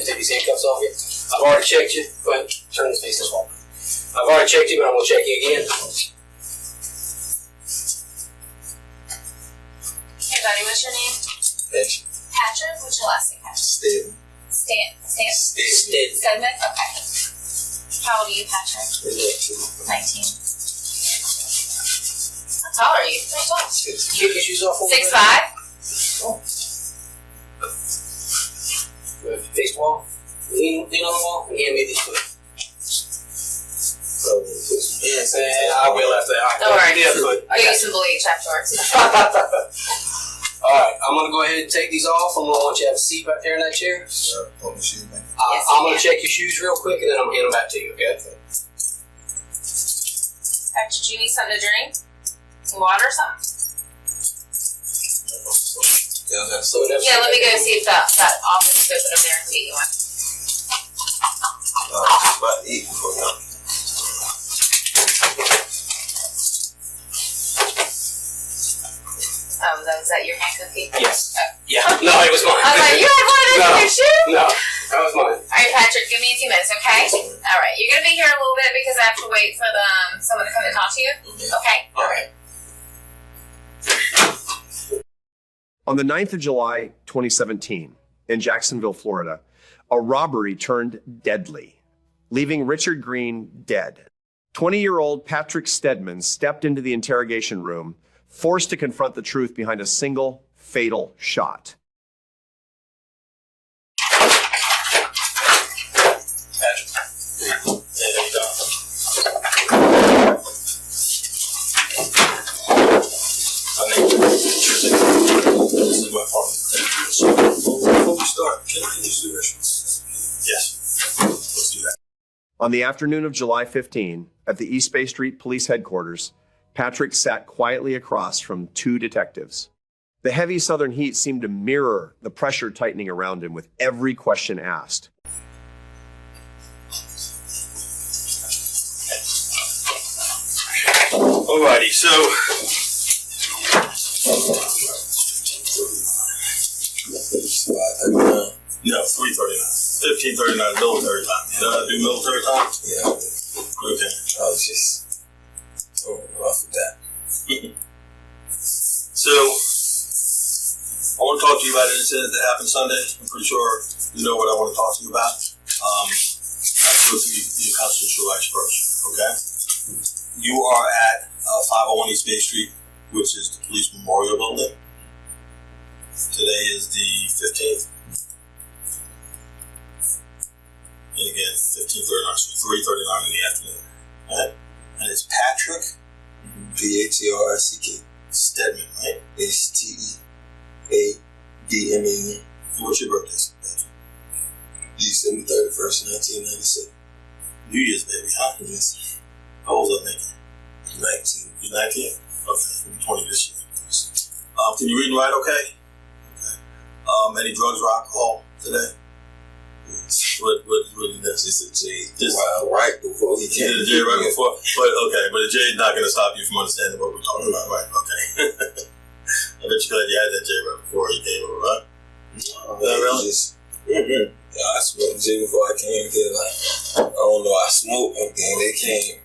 ahead and take these handcuffs off you. I've already checked you. Go ahead, turn this face this way. I've already checked you, but I'm going to check you again. Hey, buddy, what's your name? Patrick. Patrick? What's your last name, Patrick? Stedman? Okay. How old are you, Patrick? 19. How tall are you? Pretty tall. Kick your shoes off. 6'5"? Oh. Face the wall. Lean on the wall and hand me this foot. I will after that. Don't worry. I I'll give you some bleach afterwards. Alright, I'm going to go ahead and take these off. I'm going to want you to have a seat back there in that chair. I'm going to check your shoes real quick and then I'm going to hand them back to you, okay? Patrick, do you need something to drink? Some water or something? Yeah, let me go see if that office is open over there and get you one. About to eat before y'all. Oh, was that your hand cookie? Yes. Oh. Yeah. No, it was mine. I was like, you had one of those in your shoe? No, that was mine. Alright, Patrick, give me 2 minutes, okay? Alright, you're gonna be here a little bit because I have to wait for someone to come and talk to you. Okay? Alright. On the 9th of July, 2017, in Jacksonville, Florida, a robbery turned deadly, leaving Richard Green dead. 20-year-old Patrick Stedman stepped into the interrogation room, forced to confront the truth behind a single fatal shot. This is my partner. Before we start, can I use the restroom? Yes. Let's do that. On the afternoon of July 15, at the East Bay Street Police Headquarters, Patrick sat quietly across from 2 detectives. The heavy southern heat seemed to mirror the pressure tightening around him with every question asked. Alrighty, so no, 3:39. 15:39 military time. You know how to do military time? Yeah. Okay. I was just off with that. So, I want to talk to you about an incident that happened Sunday. I'm pretty sure you know what I want to talk to you about. I have to go through your constitutional rights first, okay? You are at 501 East Bay Street, which is the police memorial building. Today is the 15th. And again, 15:39, so 3:39 in the afternoon. Right? And it's Patrick Patrick Stedman, right? Stedman. And what's your birthday, Patrick? December 31st, 1997. New Year's baby, huh? Yes. How old is that nigga? 19. You're 19? Okay, you're 20 this year. Can you read and write okay? Okay. Any drugs or alcohol today? What is this? Just a J. Right before he came. You did a J right before? But a J is not going to stop you from understanding what we're talking about, right? Okay. I bet you're glad you had that J right before he came over, right? Really? Yeah, I smoked J before I came here. Like, I don't know, I smoked and then they came.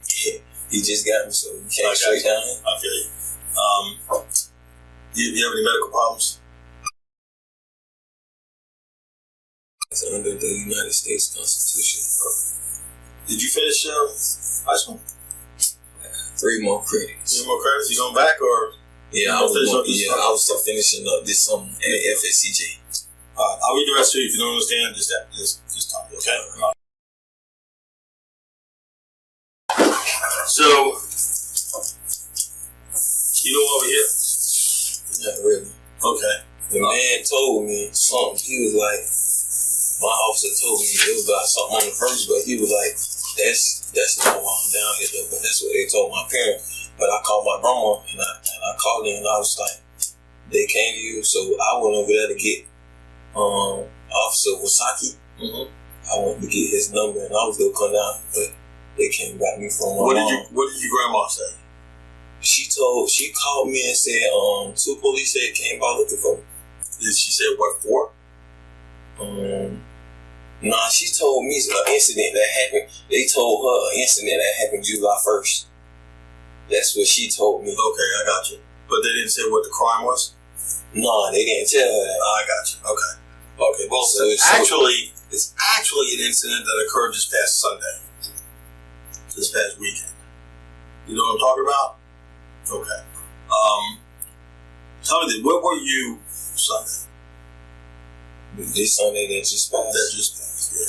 He just got me, so he came straight down here. I feel you. You have any medical problems? It's under the United States Constitution. Did you finish high school? 3 more credits. 3 more credits? You going back or? Yeah, I was still finishing up this summer at the FSCJ. I'll read the rest to you. If you don't understand, just tell me, okay? So, you know over here? Not really. Okay. The man told me something. He was like, my officer told me it was about something on the first, but he was like, that's not why I'm down here though, but that's what they told my parents. But I called my grandma and I called her and I was like, they came to you, so I went over there to get Officer Wasaki. Mm-hmm. I went to get his number and I was gonna come down, but they came back me from my mom. What did your grandma say? She called me and said 2 police came by looking for me. Did she say what for? Nah, she told me an incident that happened. They told her an incident that happened July 1st. That's what she told me. Okay, I got you. But they didn't say what the crime was? No, they didn't tell her that. I got you. Okay. Okay, well, So it's actually an incident that occurred this past Sunday. This past weekend. You know what I'm talking about? Okay. Tell me this, where were you Sunday? This Sunday that just passed. That just passed, yeah.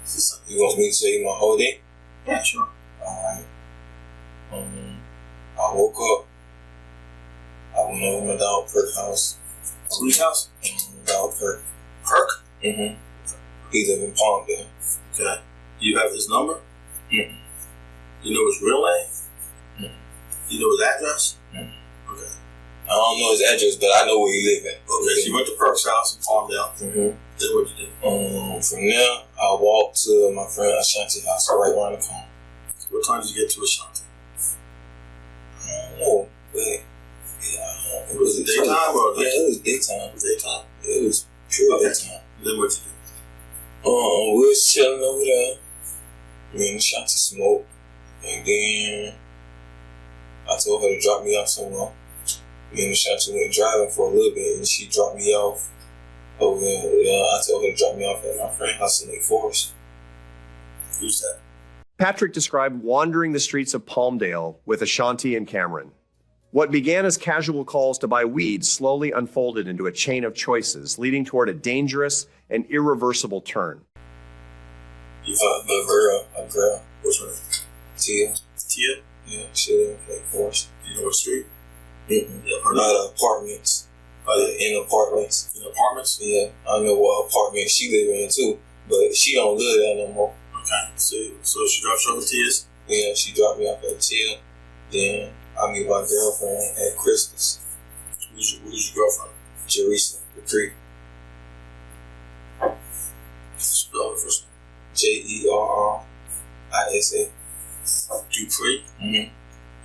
This Sunday. You want me to tell you my whole day? Yeah, sure. Alright. I woke up. I went over my dog Perk's house. Whose house? Dog Perk. Perk? Mm-hmm. He live in Palmdale. Okay. Do you have his number? Mm-mm. You know his real name? Mm-mm. You know his address? Mm-mm. Okay. I don't know his address, but I know where he live at. Okay, so you went to Perk's house in Palmdale. Mm-hmm. Then what you do? From there, I walked to my friend Ashanti's house right around the corner. What time did you get to Ashanti? I don't know, but it was daytime or yeah, it was daytime. Daytime. It was pure Okay. daytime. Then what you do? We was chilling over there. Me and Ashanti smoked, and then I told her to drop me off somewhere. Me and Ashanti went driving for a little bit, and she dropped me off over there. I told her to drop me off at my friend's house in Lake Forest. Who's that? Patrick described wandering the streets of Palmdale with Ashanti and Cameron. What began as casual calls to buy weed slowly unfolded into a chain of choices, leading toward a dangerous and irreversible turn. You A girl. What's her name? Tia. Tia? Yeah, she live in Lake Forest. Do you know what street? Mm-mm. Yeah, A lot of apartments. In apartments. In apartments? Yeah, I know what apartment she live in too, but she don't live there no more. Okay. So she drops you off at Tia's? Yeah, she dropped me off at Tia. Then I meet my girlfriend at Christmas. Who's your girlfriend? Jerisa, the Creek. Spell it first. Jerrisa. Dupree? Mm-hmm.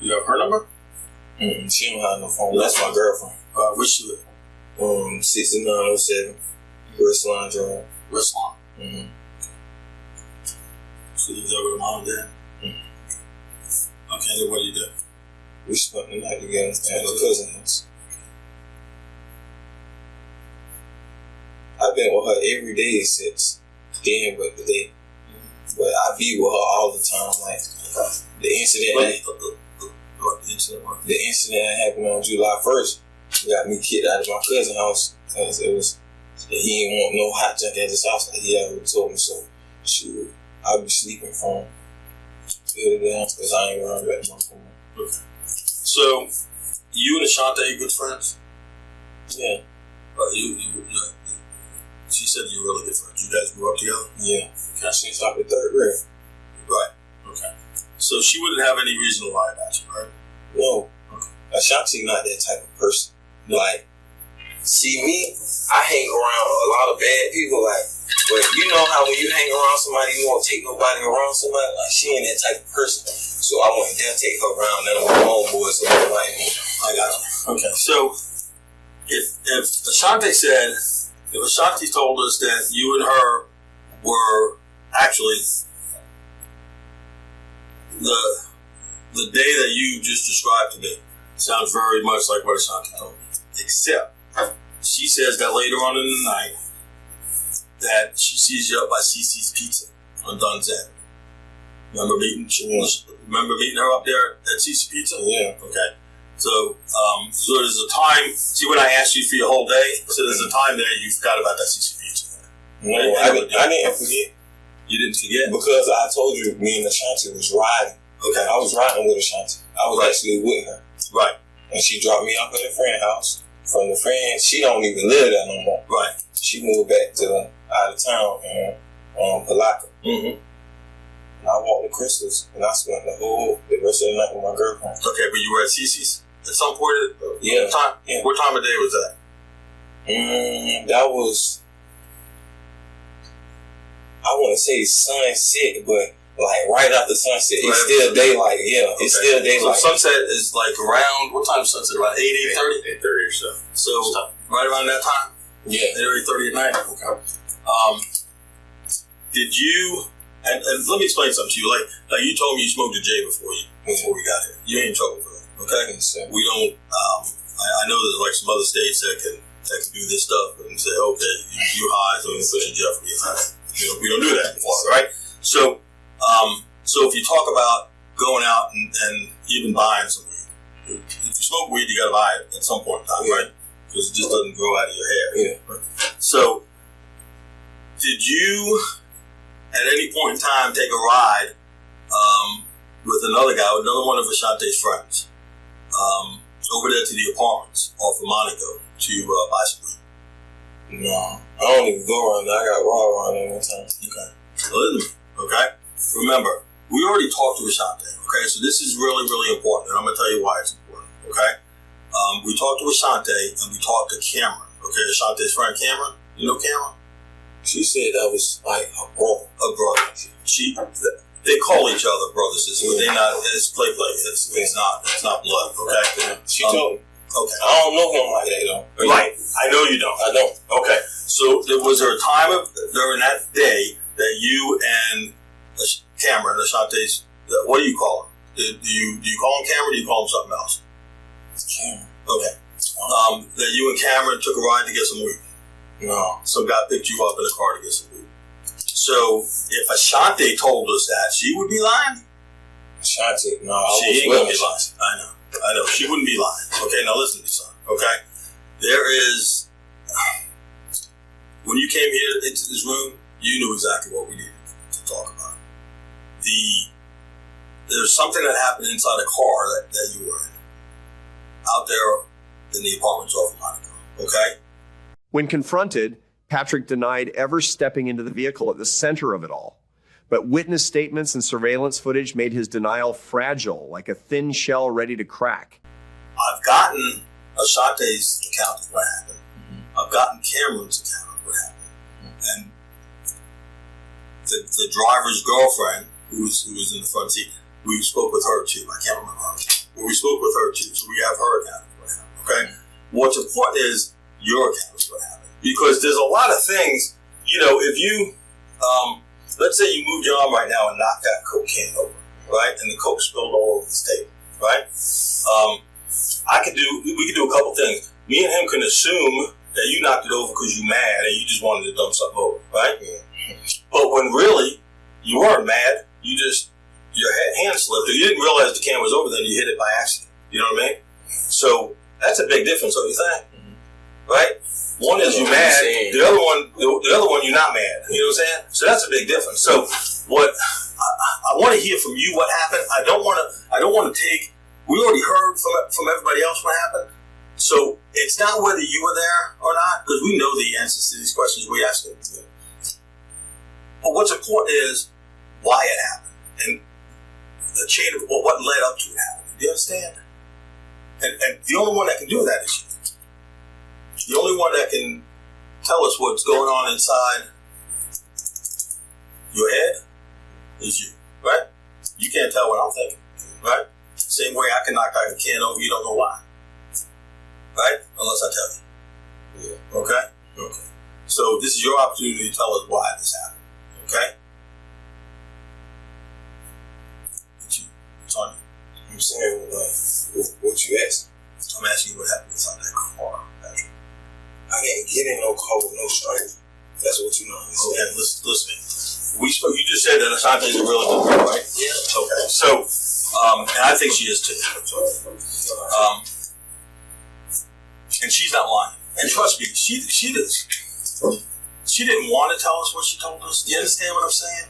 You have her number? She don't have no phone. That's my girlfriend. Where she live? 6907 Westline Drive. Westlawn. Mm-hmm. So you live with her mom and dad? Mm-hmm. Okay, then what do you do? We spent the night together at her cousin's house. I've been with her every day since then, but today. But I be with her all the time. Like the incident that happened on July 1st got me kicked out of my cousin's house because he didn't want no hot junk at his house like he already told me. So I'll be sleeping from till then because I ain't around back my phone. Okay. So you and Ashanti are good friends? Yeah. She said you were really good friends. You guys grew up together? Yeah. Okay. She stopped at 3rd grade. Right. Okay. So she wouldn't have any reason to lie about you, right? No. Okay. Ashanti not that type of person. Like, see me, I hang around a lot of bad people, like, but you know how when you hang around somebody, you won't take nobody around somebody? Like, she ain't that type of person. So I wouldn't dare take her around none of my homeboys or nothing like me. I got you. Okay. So if Ashanti told us that you and her were actually the day that you just described to me sounds very much like what Ashanti told me. Except she says that later on in the night that she sees you up by CC's Pizza on Dunn's Avenue. Remember meeting her up there at CC's Pizza? Yeah. Okay. So there's a time. See, when I asked you for your whole day, so there's a time there you forgot about that CC Pizza. No, I didn't forget. You didn't forget because I told you me and Ashanti was riding. Okay. I was riding with Ashanti. I was actually with her. Right. And she dropped me off at a friend's house. From the friend, she don't even live there no more. Right. She moved back to out of town in Palaca. Mm-hmm. And I walked to Crystal's and I spent the rest of the night with my girlfriend. Okay, but you were at CC's at some point? Yeah. What time of day was that? That was, I want to say sunset, but like right after sunset, it's still daylight. Yeah, it's still daylight. So sunset is like around, what time is sunset? Around 8:30? 8:30 or so. So right around that time? Yeah. 8:30 at night? Okay. did you? And let me explain something to you. Like you told me you smoked a J before we got here. You ain't in trouble for that. Okay. Yes, sir. We don't. I know there's like some other states that can do this stuff and say, okay, you high, so you put in jeopardy. We don't do that anymore, right? So, so if you talk about going out and even buying some weed, if you smoke weed, you got to buy it at some point in time, right? Because it just doesn't grow out of your hair. Yeah. Right? So, did you at any point in time take a ride with another guy, with another one of Ashante's friends, over there to the apartments off of Monaco to buy some weed? No, I don't even go around there. I got raw around there one time. Okay. Listen, okay? Remember, we already talked to Ashante, okay? So this is really, really important, and I'm going to tell you why it's important, okay? We talked to Ashante, and we talked to Cameron, okay? Ashante's friend Cameron. You know Cameron? She said that was like a brother. A brother. They call each other brothers, but they're not, it's play. It's not blood, okay? She told me. Okay. I don't know him like that, though. Right. I know you don't. I don't. Okay. So was there a time during that day that you and Cameron, Ashante's, what do you call him? Do you call him Cameron or do you call him something else? Cameron. Okay. That you and Cameron took a ride to get some weed? No. Some guy picked you up in a car to get some weed. So if Ashante told us that, she would be lying? Ashanti, no. She ain't going to be lying. I know. She wouldn't be lying. Okay, now listen to me, son. Okay? There is... When you came here into this room, you knew exactly what we needed to talk about. There's something that happened inside a car that you were in. Out there in the apartments off of Monaco. Okay? When confronted, Patrick denied ever stepping into the vehicle at the center of it all. But witness statements and surveillance footage made his denial fragile, like a thin shell ready to crack. I've gotten Ashante's account of what happened. Mm-hmm. I've gotten Cameron's account of what happened. Mm-hmm. And the driver's girlfriend, who was in the front seat, we spoke with her too. I can't remember her. But we spoke with her too, so we have her account of what happened. Okay? Mm-hmm. What's important is your account of what happened. Because there's a lot of things, if you... let's say you moved your arm right now and knocked that Coke can over, right? And the Coke spilled all over this table, right? We could do a couple things. Me and him can assume that you knocked it over because you're mad and you just wanted to dump something over, right? Yeah. But when really you weren't mad, your hand slipped, or you didn't realize the can was over, then you hit it by accident. You know what I mean? So that's a big difference, don't you think? Mm-hmm. Right? One is you mad, the other one you're not mad. You know what I'm saying? So that's a big difference. So what I want to hear from you what happened. I don't want to take. We already heard from everybody else what happened. So it's not whether you were there or not, because we know the answers to these questions we asked them. But what's important is why it happened and the chain of what led up to it happening. Do you understand? And the only one that can do that is you. The only one that can tell us what's going on inside your head is you, right? You can't tell what I'm thinking, right? Same way I can knock out a can over, you don't know why, right? Unless I tell you. Yeah. Okay? Okay. So this is your opportunity to tell us why this happened, okay? It's on you. I'm saying, what you asked? I'm asking you what happened inside that car, Patrick. I didn't get in no car with no stranger. That's what you know. Okay, listen. You just said that Ashante's a real good girl, right? Yeah. Okay. So, and I think she is too. And she's not lying. And trust me, she didn't want to tell us what she told us. Do you understand what I'm saying?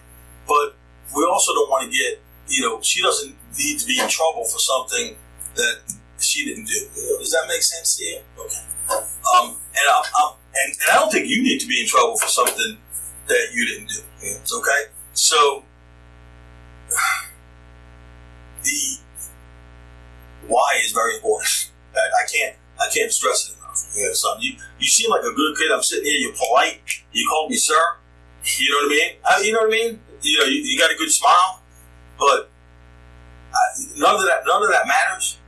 But we also don't want to get, she doesn't need to be in trouble for something that she didn't do. Does that make sense to you? Okay. And I don't think you need to be in trouble for something that you didn't do. It's okay. So the why is very important. I can't stress it enough. Yeah, son, you seem like a good kid. I'm sitting here. You're polite. You called me sir. You know what I mean? You know what I mean? You got a good smile, but none of that matters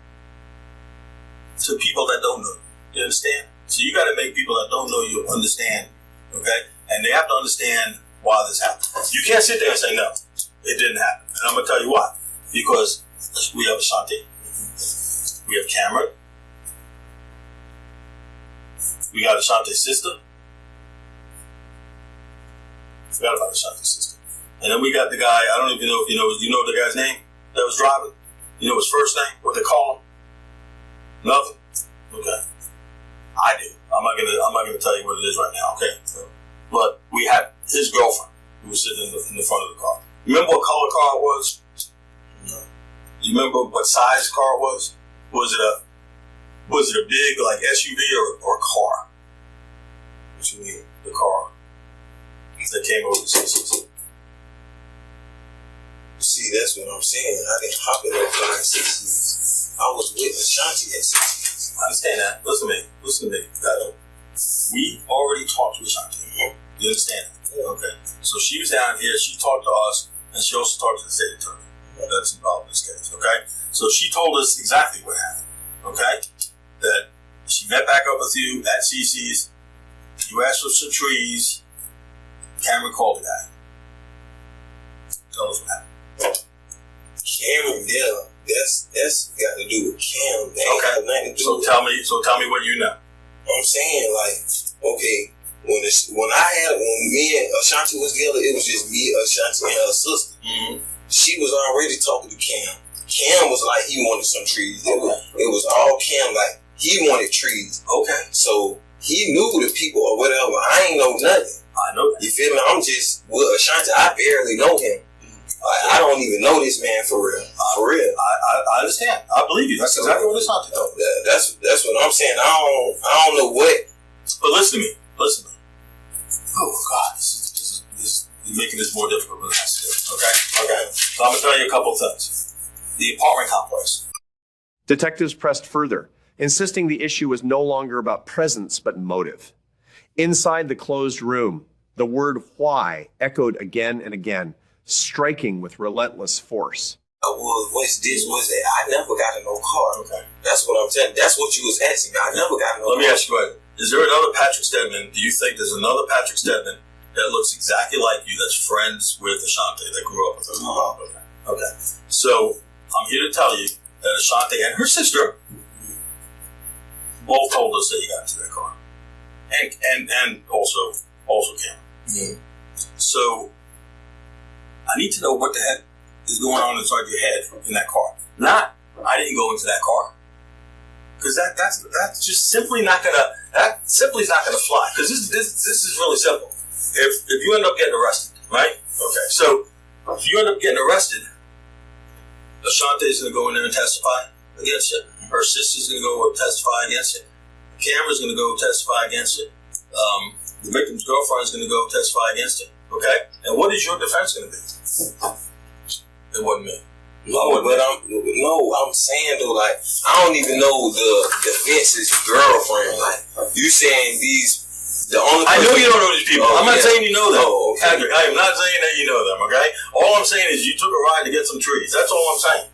to people that don't know. You understand? So you got to make people that don't know you understand, okay? And they have to understand why this happened. You can't sit there and say, no, it didn't happen. And I'm going to tell you why. Because we have Ashanti. We have Cameron. We got Ashanti's sister. Forgot about Ashanti's sister. And then we got the guy, I don't even know if you know the guy's name that was driving? You know his first name? What they call him? Nothing? Okay. I do. I'm not gonna tell you what it is right now, okay? But we had his girlfriend who was sitting in the front of the car. You remember what color car it was? No. You remember what size car it was? Was it a big like SUV or a car? What you mean? The car that came over the CCs. See, that's what I'm saying. I didn't hop in those 560s. I was with Ashanti at 60s. I understand that. Listen to me. We already talked to Ashanti. Mm-hmm. You understand that? Yeah. Okay. So she was down here. She talked to us, and she also talked to the state attorney. Mm-hmm. That's involved in this case. Okay. So she told us exactly what happened. Okay. That she met back up with you at CC's. You asked for some trees. Cameron called the guy. Tell us what happened. Cameron, yeah, that's got to do with Cam. Okay. So tell me what you know. I'm saying, like, okay, when me and Ashanti was together, it was just me, Ashanti, and her sister. Mm-hmm. She was already talking to Cam. Cam was like he wanted some trees. It was all Cam, like he wanted trees. Okay. So he knew the people or whatever. I ain't know nothing. I know that. You feel me? I'm just with Ashanti. I barely know him. I don't even know this man for real. For real. I understand. I believe you. That's exactly what Ashanti told me. That's what I'm saying. I don't know what. But listen to me. Oh God, this is you're making this more difficult than it has to do. Okay. So I'm gonna tell you a couple of things. The apartment complex. Detectives pressed further, insisting the issue was no longer about presence but motive. Inside the closed room, the word why echoed again and again, striking with relentless force. What's this? What's that? I never got in no car. Okay. That's what I'm saying. That's what you was asking me. I never got in no car. Let me ask you a question. Is there another Patrick Stedman? Do you think there's another Patrick Stedman that looks exactly like you that's friends with Ashanti that grew up with her? Uh-huh. Okay. So I'm here to tell you that Ashanti and her sister both told us that you got into that car. And also Cam. Mm-hmm. So I need to know what the heck is going on inside your head in that car. Not, I didn't go into that car. Because that's just simply not gonna fly. Because this is really simple. If you end up getting arrested, right? Okay. So if you end up getting arrested, Ashanti is gonna go in there and testify against you. Her sister's gonna go testify against you. Cameron's gonna go testify against you. The victim's girlfriend is gonna go testify against you. Okay? And what is your defense gonna be? It wasn't me. I'm saying though, like, I don't even know the defense's girlfriend. Like, you saying the only I know you don't know these people. I'm not saying you know them. Oh, okay. Patrick, I am not saying that you know them, okay? All I'm saying is you took a ride to get some trees. That's all I'm saying.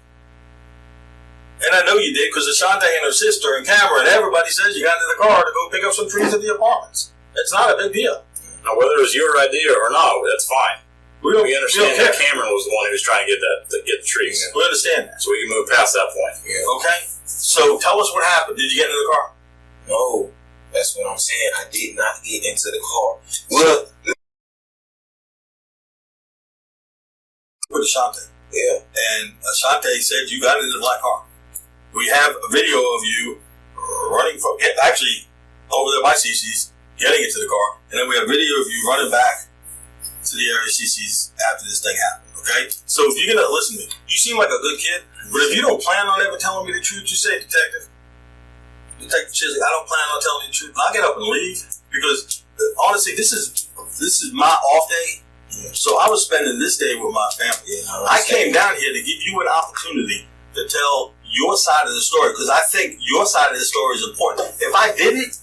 And I know you did because Ashanti and her sister and Cameron, everybody says you got into the car to go pick up some trees at the apartments. It's not a big deal. Now, whether it was your idea or not, that's fine. We understand that Cameron was the one who was trying to get the trees. We understand that. So we can move past that point. Yeah. Okay? So tell us what happened. Did you get into the car? No. That's what I'm saying. I did not get into the car. Well, with Ashanti. Yeah. And Ashanti said you got into the black car. We have a video of you running from, actually, over there by CC's, getting into the car. And then we have video of you running back to the area CC's after this thing happened, okay? So if you're gonna listen to me, you seem like a good kid, but if you don't plan on ever telling me the truth, you say, Detective Chisley, I don't plan on telling you the truth. I'll get up and leave because honestly, this is my off day. Yeah. So I was spending this day with my family. Yeah, I came down here to give you an opportunity to tell your side of the story because I think your side of the story is important. If I didn't,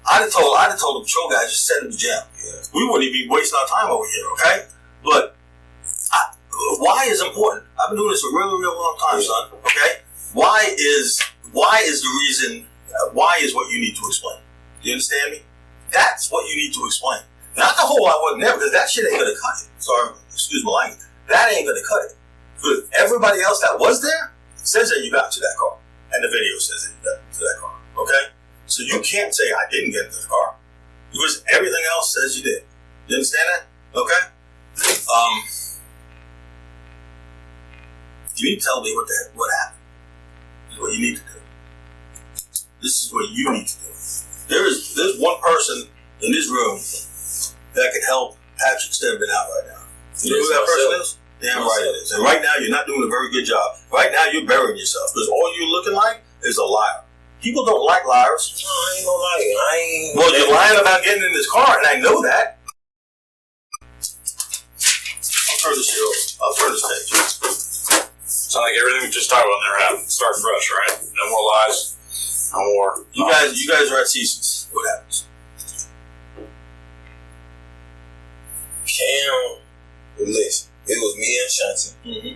I'd have told the patrol guy just send him to jail. Yeah. We wouldn't even be wasting our time over here, okay? But why is important? I've been doing this a really, really long time, son. Okay? Why is the reason? Why is what you need to explain? Do you understand me? That's what you need to explain. Not the whole I wasn't there, because that shit ain't gonna cut it. Sorry, excuse my language. That ain't gonna cut it. Because everybody else that was there says that you got to that car. And the video says that you got to that car. Okay? So you can't say I didn't get into the car. Because everything else says you did. You understand that? Okay? You need to tell me what happened. This is what you need to do. This is what you need to do. There's one person in this room that could help Patrick Stedman out right now. You know who that person is? Damn right it is. And right now you're not doing a very good job. Right now you're burying yourself because all you're looking like is a liar. People don't like liars. No, I ain't gonna lie. Well, you're lying about getting in this car, and I know that. I'll turn this shit over. I'll turn this page. Sound like everything we just talked about never happened. Start fresh, right? No more lies. No more. You guys are at Seasons. What happens? Cam, listen, it was me and Shanti. Mm-hmm.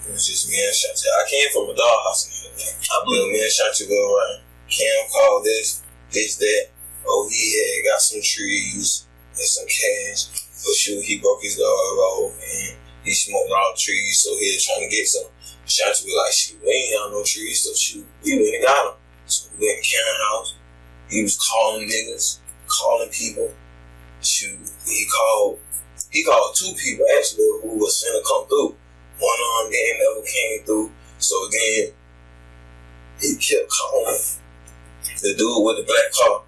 It was just me and Shanti. I came from a dollhouse and everything. I believe me and Shanti go around. Cam called this, that. Oh, he had got some trees and some cash. But shoot, he broke his dog off and he smoked all the trees, so he was trying to get some. Shanti was like, shoot, we ain't got no trees, so shoot, we went and got them. So we went to Cam's house. He was calling niggas, calling people. Shoot, he called two people actually who was finna come through. One of them then never came through. So then he kept calling the dude with the black car.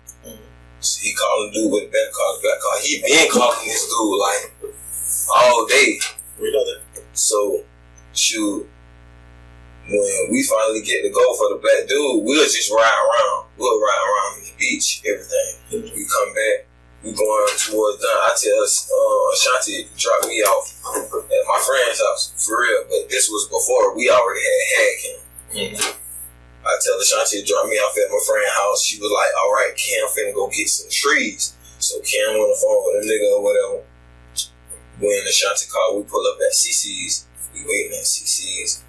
So he called the dude with the black car. He been calling this dude like all day. We know that. So shoot, when we finally get to go for the black dude, we'll just ride around. We'll ride around the beach, everything. We come back. We going towards done. I tell Ashanti drop me off at my friend's house, for real. But this was before we already had him. Mm-hmm. I tell Ashanti to drop me off at my friend's house. She was like, all right, Cam finna go get some trees. So Cam on the phone with a nigga or whatever. When Ashanti called, we pull up at CC's. We waiting at CC's.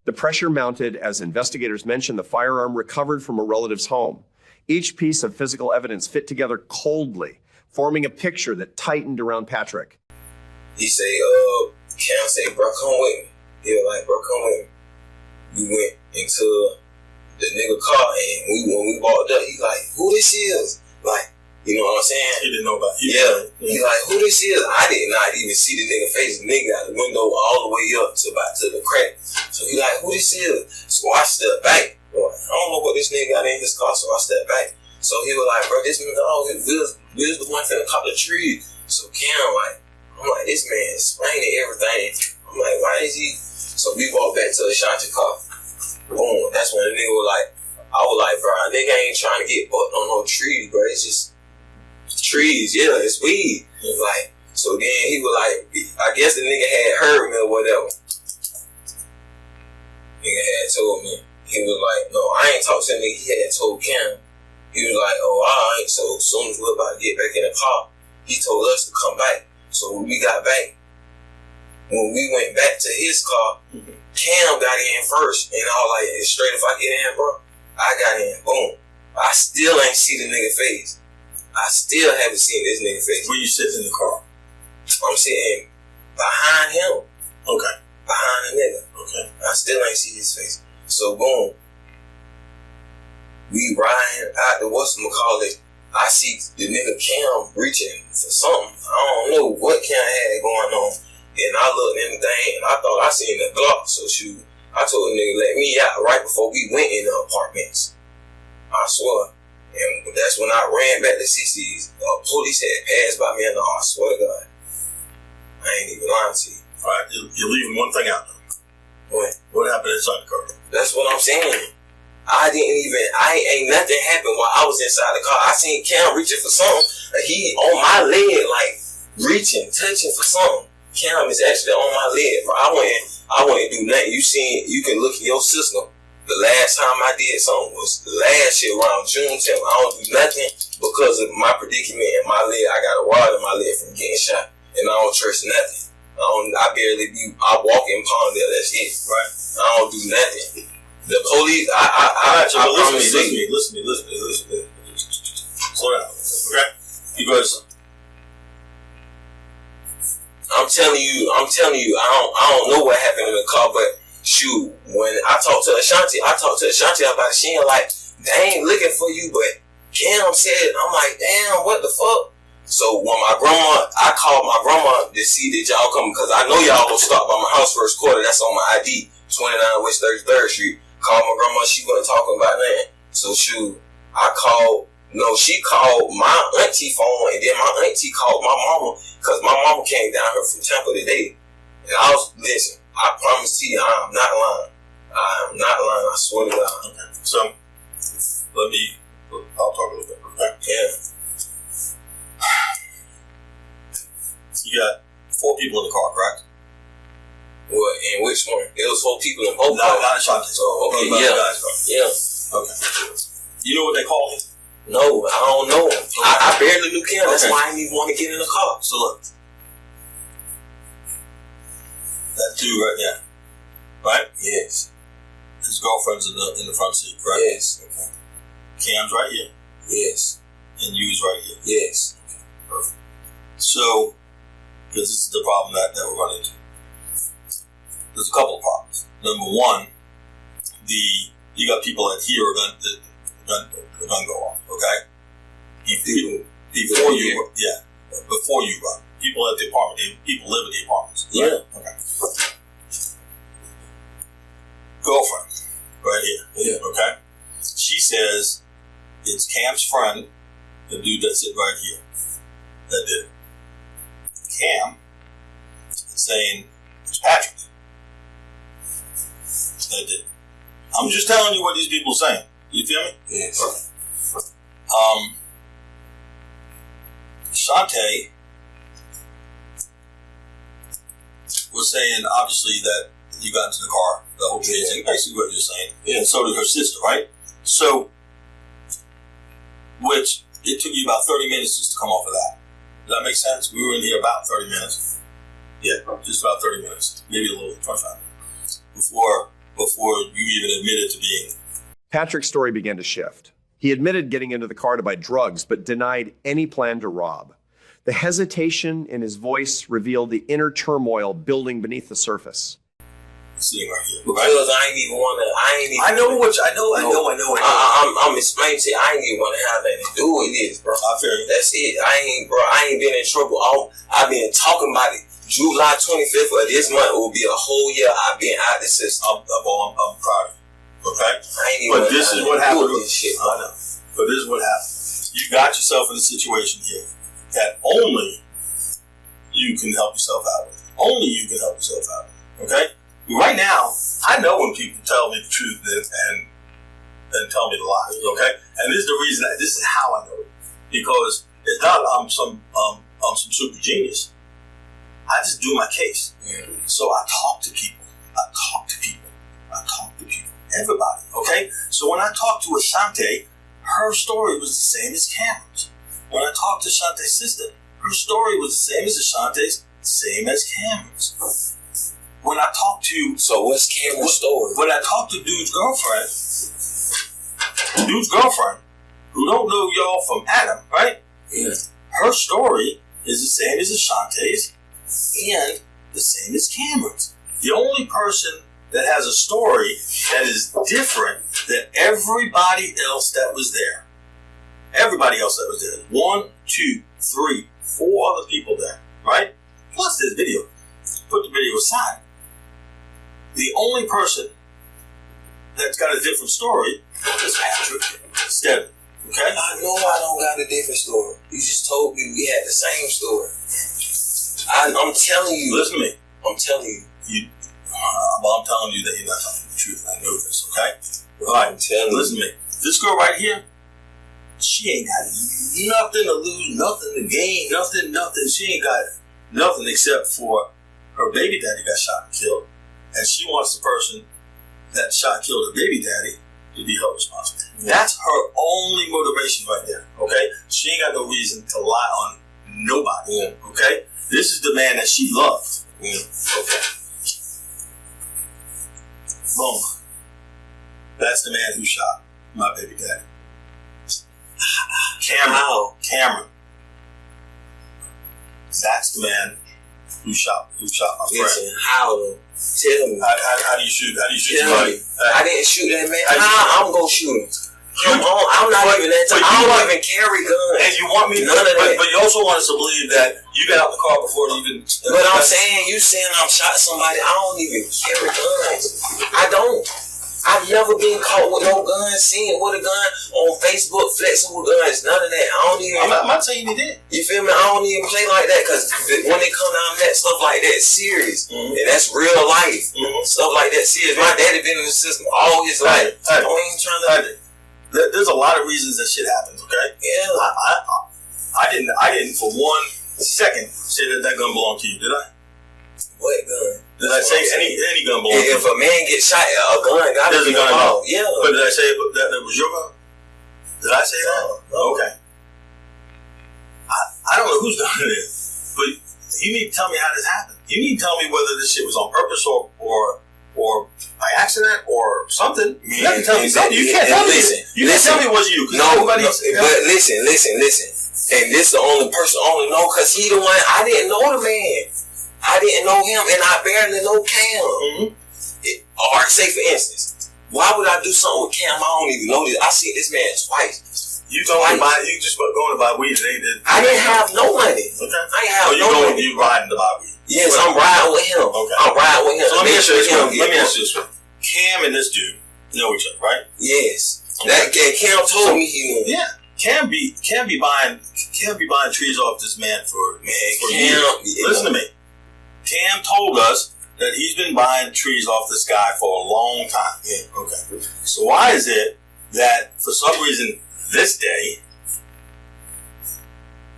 The pressure mounted as investigators mentioned the firearm recovered from a relative's home. Each piece of physical evidence fit together coldly, forming a picture that tightened around Patrick. He say, Cam say, bro, come with me. He was like, bro, come with me. We went into the nigga car, and when we walked up, he like, who this is? Like, you know what I'm saying? He didn't know about you. Yeah. He like, who this is? I did not even see the nigga face. The nigga got the window all the way up to about to the crack. So he like, who this is? So I stepped back. Boy, I don't know what this nigga got in his car, so I stepped back. So he was like, bro, this nigga, Will's the one finna cut the tree. So Cam I'm like, this man explaining everything. I'm like, why is he? So we walked back to the Ashanti car. Boom. That's when the nigga was like, I was like, bro, a nigga ain't trying to get bucked on no trees, bro. It's just trees, yeah, it's weed. Like, so then he was like, I guess the nigga had heard me or whatever. Nigga had told me. He was like, no, I ain't talked to the nigga. He had told Cam. He was like, oh, alright. So as soon as we were about to get back in the car, he told us to come back. So when we got back, when we went back to his car, Cam got in first. And I was like, straight if I get in, bro, I got in. Boom. I still ain't see the nigga face. I still haven't seen this nigga face. Where you sitting in the car? I'm sitting behind him. Okay. Behind the nigga. Okay. I still ain't see his face. So boom. We riding out the whatchamacallit. I see the nigga Cam reaching for something. I don't know what Cam had going on. And I looked in the thing and I thought I seen the Glock. So shoot, I told the nigga let me out right before we went in the apartments. I swear. And that's when I ran back to CC's. Police had passed by me and I swear to God. I ain't even lying to you. Alright, you're leaving one thing out though. What happened inside the car? That's what I'm saying. Ain't nothing happened while I was inside the car. I seen Cam reaching for something. He on my leg, like reaching, touching for something. Cam is actually on my leg, bro. I wouldn't do nothing. You can look in your system. The last time I did something was last year around June 10th. I don't do nothing because of my predicament in my leg. I got a rod in my leg from getting shot, and I don't trust nothing. I walk in Palmdale, that's it. Right. I don't do nothing. The police, listen to me. Slow down, okay? Because telling you, I don't know what happened in the car, but shoot, when I talked to Ashanti about it. She ain't like, they ain't looking for you, but Cam said, I'm like, damn, what the fuck? So when I called my grandma to see that y'all come, because I know y'all gonna stop by my house first quarter. That's on my ID, 29 West 33rd Street. Called my grandma, she wasn't talking about nothing. So shoot, she called my auntie phone, and then my auntie called my mama, because my mama came down here from Tampa today. And listen, I promise to you, I'm not lying. I'm not lying, I swear to God. Okay. So, I'll talk a little bit, okay? Yeah. You got 4 people in the car, correct? What, in which one? It was 4 people in both cars. Not Ashanti's. Oh, okay, yeah. Okay. You know what they call him? No, I don't know him. I barely knew Kim. That's why I didn't even want to get in the car. So look. That dude right there. Right? Yes. His girlfriend's in the front seat, correct? Yes. Okay. Cam's right here. Yes. And you's right here. Yes. Okay. Perfect. So, because this is the problem that we're running into. There's a couple of problems. Number one, you got people that hear a gun go off, okay? Before you run. People at the apartment, people live at the apartments. Right? Yeah. Okay. Girlfriend, right here. Yeah. Okay? She says it's Cam's friend, the dude that's sitting right here, that did it. Cam is saying it's Patrick that did it. I'm just telling you what these people are saying. You feel me? Yes. Okay. Shante was saying, obviously, that you got into the car, the whole thing, basically what you're saying. Yeah. And so did her sister, right? So, which, it took you about 30 minutes just to come off of that. Does that make sense? We were in here about 30 minutes. Yeah, just about 30 minutes. Maybe a little, 25 minutes. Before you even admitted to being. Patrick's story began to shift. He admitted getting into the car to buy drugs, but denied any plan to rob. The hesitation in his voice revealed the inner turmoil building beneath the surface. Sitting right here. Because I ain't even want to. I know. I'm explaining to you. I ain't even want to have nothing to do with this, bro. I feel you. That's it. I ain't been in trouble. I've been talking about it. July 25th of this month will be a whole year I've been out of the system. I'm proud of you. Okay? I ain't even. But this is what happened. This shit, I know. But this is what happened. You got yourself in a situation here that only you can help yourself out with. Only you can help yourself out with. Okay? Right now, I know when people tell me the truth and tell me the lie. Okay? And this is the reason. This is how I know it. Because it's not I'm some super genius. I just do my case. Yeah. So I talk to people. Everybody. Okay? So when I talked to Ashante, her story was the same as Cameron's. When I talked to Ashante's sister, her story was the same as Ashante's, same as Cameron's. When I talked to... So what's Cameron's story? When I talked to dude's girlfriend, who don't know y'all from Adam, right? Yeah. Her story is the same as Ashante's and the same as Cameron's. The only person that has a story that is different than everybody else that was there. Everybody else that was there. 1, 2, 3, 4 other people there, right? Plus this video. Put the video aside. The only person that's got a different story is Patrick Stedman. Okay? I know I don't got a different story. You just told me we had the same story. I'm telling you. Listen to me. I'm telling you. I'm telling you that you're not telling me the truth. I know this, okay? All right, listen to me. This girl right here, she ain't got nothing to lose, nothing to gain, nothing. She ain't got nothing except for her baby daddy got shot and killed. And she wants the person that shot and killed her baby daddy to be held responsible. Yeah. That's her only motivation right there, okay? She ain't got no reason to lie on nobody, okay? This is the man that she loved. Yeah. Okay. Boom. That's the man who shot my baby daddy. Cameron. That's the man who shot my friend. Listen, how though? Tell me. How do you shoot? How do you shoot Tell somebody? me. I didn't shoot that man. I'm gonna shoot him. I'm not even that type. I don't even carry guns. And you want me None of that. But you also want us to believe that you got out the car before you even. But I'm saying, you saying I'm shot somebody, I don't even carry guns. I don't. I've never been caught with no gun, seen with a gun on Facebook, flexing with guns, none of that. I don't even. I'm not saying you did. You feel me? I don't even play like that because when they come down that stuff like that, serious. And that's real life. Stuff like that, serious. My daddy been in the system all his life. I ain't trying to. There's a lot of reasons that shit happens, okay? Yeah. I didn't for 1 second say that gun belonged to you, did I? What gun? Did I say any gun belongs to you? If a man gets shot, a gun gotta be involved. Yeah. But did I say that was your gun? Did I say that? No. Okay. I don't know whose gun it is, but you need to tell me how this happened. You need to tell me whether this shit was on purpose or by accident or something. You have to tell me something. You can't tell me. You can't tell me it was you. No, but listen. And this the only person I only know because he the one. I didn't know the man. I didn't know him, and I barely know Cam. Or say, for instance, why would I do something with Cam? I don't even know this. I see this man twice. You just going to buy weed. I didn't have no money. Okay. I ain't have no money. You riding to buy weed? Yes, I'm riding with him. Okay. I'm riding with him. So let me ask you this one. Cam and this dude know each other, right? Yes. That Cam told me he knew. Yeah. Cam be buying trees off this man for years. Yeah. Listen to me. Cam told us that he's been buying trees off this guy for a long time. Yeah. Okay. So why is it that for some reason this day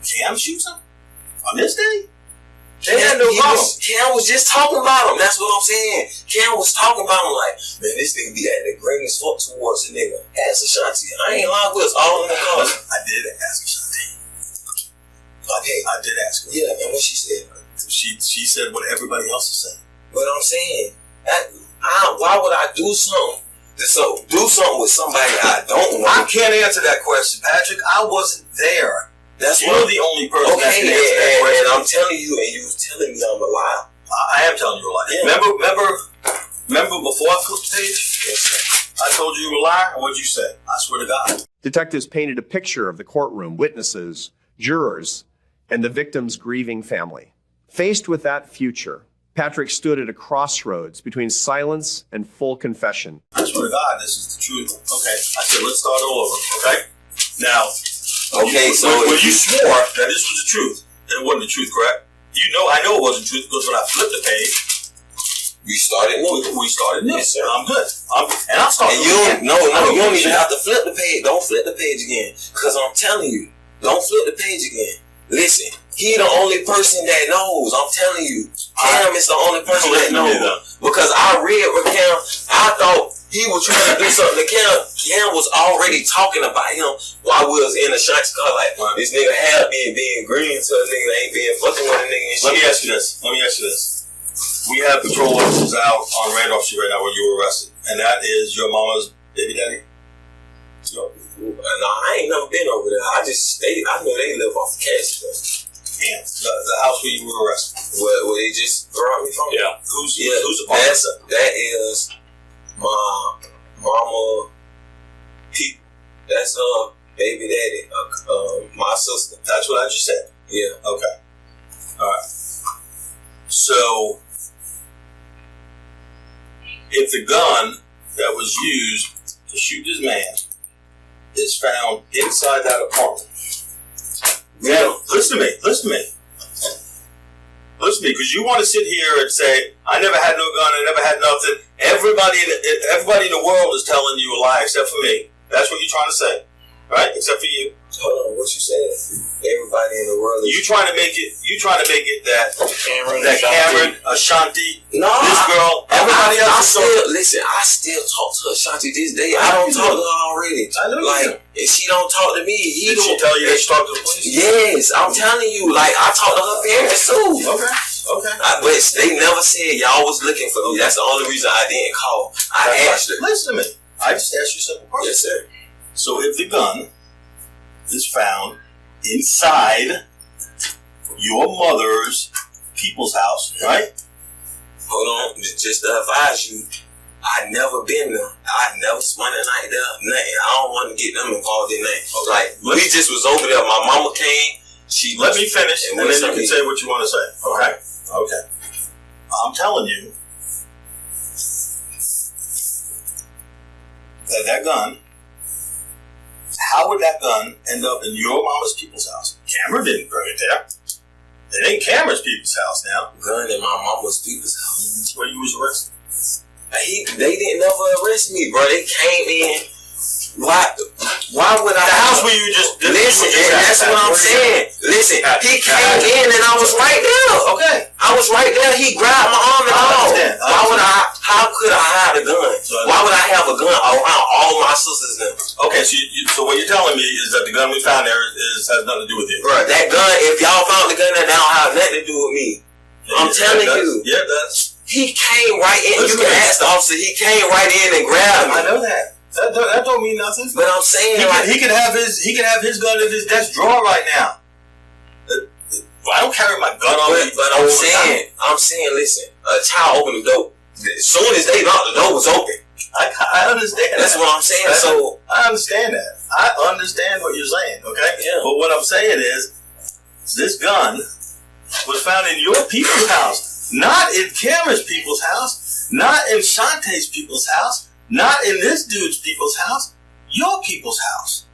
Cam shoots him on this day? They had no problem. Cam was just talking about him. That's what I'm saying. Cam was talking about him like, man, this nigga be at the greatest fuck towards the nigga. Ask Ashanti. I ain't lying with us all in the car. I did ask Ashanti. Okay. I did ask her. Yeah, and what she said? She said what everybody else is saying. But I'm saying, why would I do something? Do something with somebody I don't know. I can't answer that question, Patrick. I wasn't there. You're the only person that can answer that question. And I'm telling you, and you was telling me I'm a liar. I am telling you a lie. Yeah. Remember before I flipped the page? Yes, I told you were a liar, and what'd you say? I swear to God. Detectives painted a picture of the courtroom, witnesses, jurors, and the victim's grieving family. Faced with that future, Patrick stood at a crossroads between silence and full confession. I swear to God, this is the truth. Okay, I said, let's start all over, okay? Now, when you swore that this was the truth, it wasn't the truth, correct? I know it wasn't the truth because when I flipped the page, we started new. Yes, sir. I'm good. And I'll start. And you don't even have to flip the page. Don't flip the page again, because I'm telling you, don't flip the page again. Listen, he the only person that knows. I'm telling you, Cam is the only person that knows. Because I read with Cam, I thought he was trying to do something to Cam. Cam was already talking about him while we was in the Shanti car, like, this nigga had been being green, so a nigga ain't being fucking with a nigga and shit. Let me ask you this. We have patrol officers out on Randolph Street right now where you were arrested, and that is your mama's baby daddy? No, I ain't never been over there. I know they live off of cash. Damn, the house where you were arrested. Where they just brought me from? Yeah. Who's the father? That is my mama people. That's her baby daddy. My sister. That's what I just said. Yeah. Okay. Alright. So if the gun that was used to shoot this man is found inside that apartment. Yeah, listen to me, because you want to sit here and say, I never had no gun, I never had nothing. Everybody in the world is telling you a lie except for me. That's what you're trying to say, right? Except for you. Hold on, what you saying? Everybody in the world is... You trying to make it that Cameron, Ashanti, no, this girl, everybody else. I still talk to Ashanti this day. I don't talk to her already. I know. Like, if she don't talk to me, did she tell you that she talked to the police? Yes, I'm telling you. Like, I talk to her parents too. Okay. But they never said y'all was looking for me. That's the only reason I didn't call. I asked her. Listen to me. I just asked you a simple question. Yes, sir. So if the gun is found inside your mother's people's house, right? Hold on, just to advise you, I never been there. I never spent a night there. Nothing. I don't want to get them involved in that. Okay. Like we just was over there. My mama came. Let me finish, and then you can say what you want to say. Okay. Okay. I'm telling you that gun. How would that gun end up in your mama's people's house? Camera didn't bring it there. It ain't Camera's people's house now. Gun in my mama's people's house. Where you was arrested. They didn't never arrest me, bro. They came in. Why would I? The house where you just listen? That's what I'm saying. Listen, he came in and I was right there. Okay, I was right there. He grabbed my arm and all. Why would I? How could I hide a gun? Why would I have a gun around all my sisters and them? Okay, so what you're telling me is that the gun we found there has nothing to do with you. Right. That gun. If y'all found the gun, that don't have nothing to do with me. I'm telling you. Yeah, it does. He came right in. You can ask the officer. He came right in and grabbed me. I know that. That don't mean nothing. But I'm saying he could have his gun in his desk drawer right now. I don't carry my gun on me. But I'm saying, listen, a child opened the door. As soon as they knocked, the door was open. I understand. That's what I'm saying. So I understand that. I understand what you're saying. Okay. Yeah. But what I'm saying is, this gun was found in your people's house, not in Cameron's people's house, not in Shantae's people's house. Not in this dude's people's house, your people's house.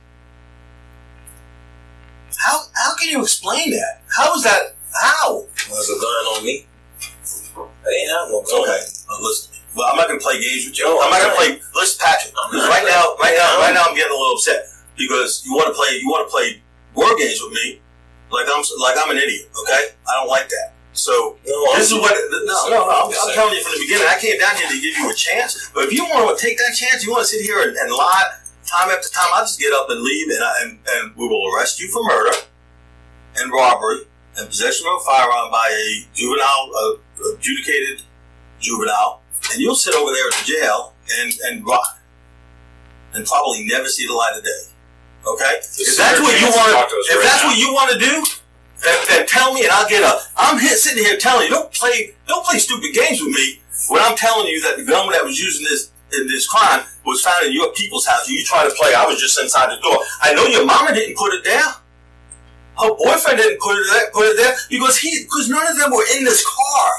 How can you explain that? How is that? How? There's a gun on me. I didn't have no gun. Okay, listen to me. Well, I'm not gonna play games with you. I'm not gonna play. Listen, Patrick. Because right now, I'm getting a little upset because you want to play word games with me, like I'm an idiot. Okay, I don't like that. So this is what. I'm telling you from the beginning. I came down here to give you a chance. But if you want to take that chance, you want to sit here and lie time after time. I'll just get up and leave, and we will arrest you for murder and robbery and possession of a firearm by a juvenile, adjudicated juvenile, and you'll sit over there at the jail and rot and probably never see the light of day. Okay, if that's what you want to do. Then tell me, and I'll get up. I'm sitting here telling you, don't play stupid games with me. When I'm telling you that the gun that was used in this crime was found in your people's house, and you try to play, I was just inside the door. I know your mama didn't put it there. Her boyfriend didn't put it there because none of them were in this car.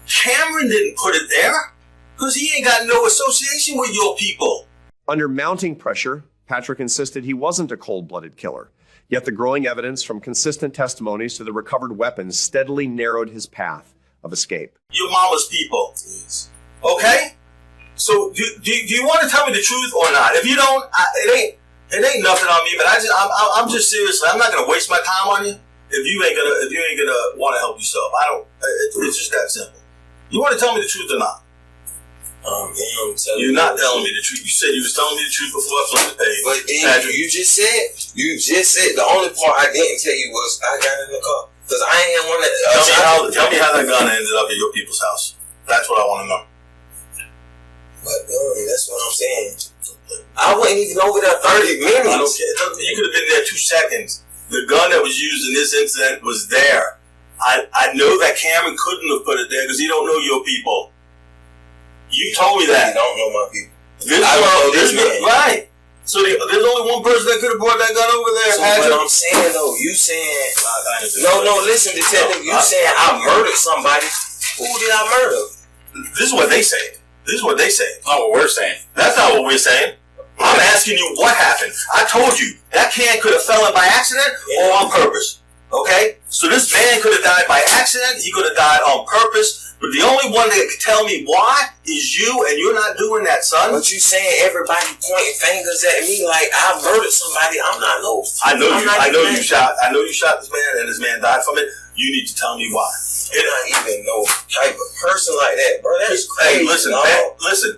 Cameron didn't put it there because he ain't got no association with your people. Under mounting pressure, Patrick insisted he wasn't a cold-blooded killer. Yet the growing evidence from consistent testimonies to the recovered weapons steadily narrowed his path of escape. Your mama's people. Okay? So do you want to tell me the truth or not? If you don't, it ain't nothing on me. But I'm just seriously. I'm not gonna waste my time on you if you ain't gonna want to help yourself. It's just that simple. You want to tell me the truth or not? You're not telling me the truth. You said you was telling me the truth before I flipped the page. But then you just said the only part I didn't tell you was I got in the car because I ain't want to. Tell me how that gun ended up at your people's house. That's what I want to know. But that's what I'm saying. I wasn't even over there 30 minutes. You could have been there 2 seconds. The gun that was used in this incident was there. I know that Cameron couldn't have put it there because he don't know your people. You told me that. You don't know my people. I don't know this man. Right. So there's only one person that could have brought that gun over there. So what I'm saying though, you saying listen, detective. You saying I murdered somebody. Who did I murder? This is what they say. Not what we're saying. That's not what we're saying. I'm asking you what happened. I told you that can could have fell in by accident or on purpose. Okay? So this man could have died by accident. He could have died on purpose. But the only one that can tell me why is you, and you're not doing that, son. But you saying everybody pointing fingers at me like I murdered somebody. I'm not no. I know you shot this man, and this man died from it. You need to tell me why. You're not even no type of person like that, bro. That's crazy. Hey, listen.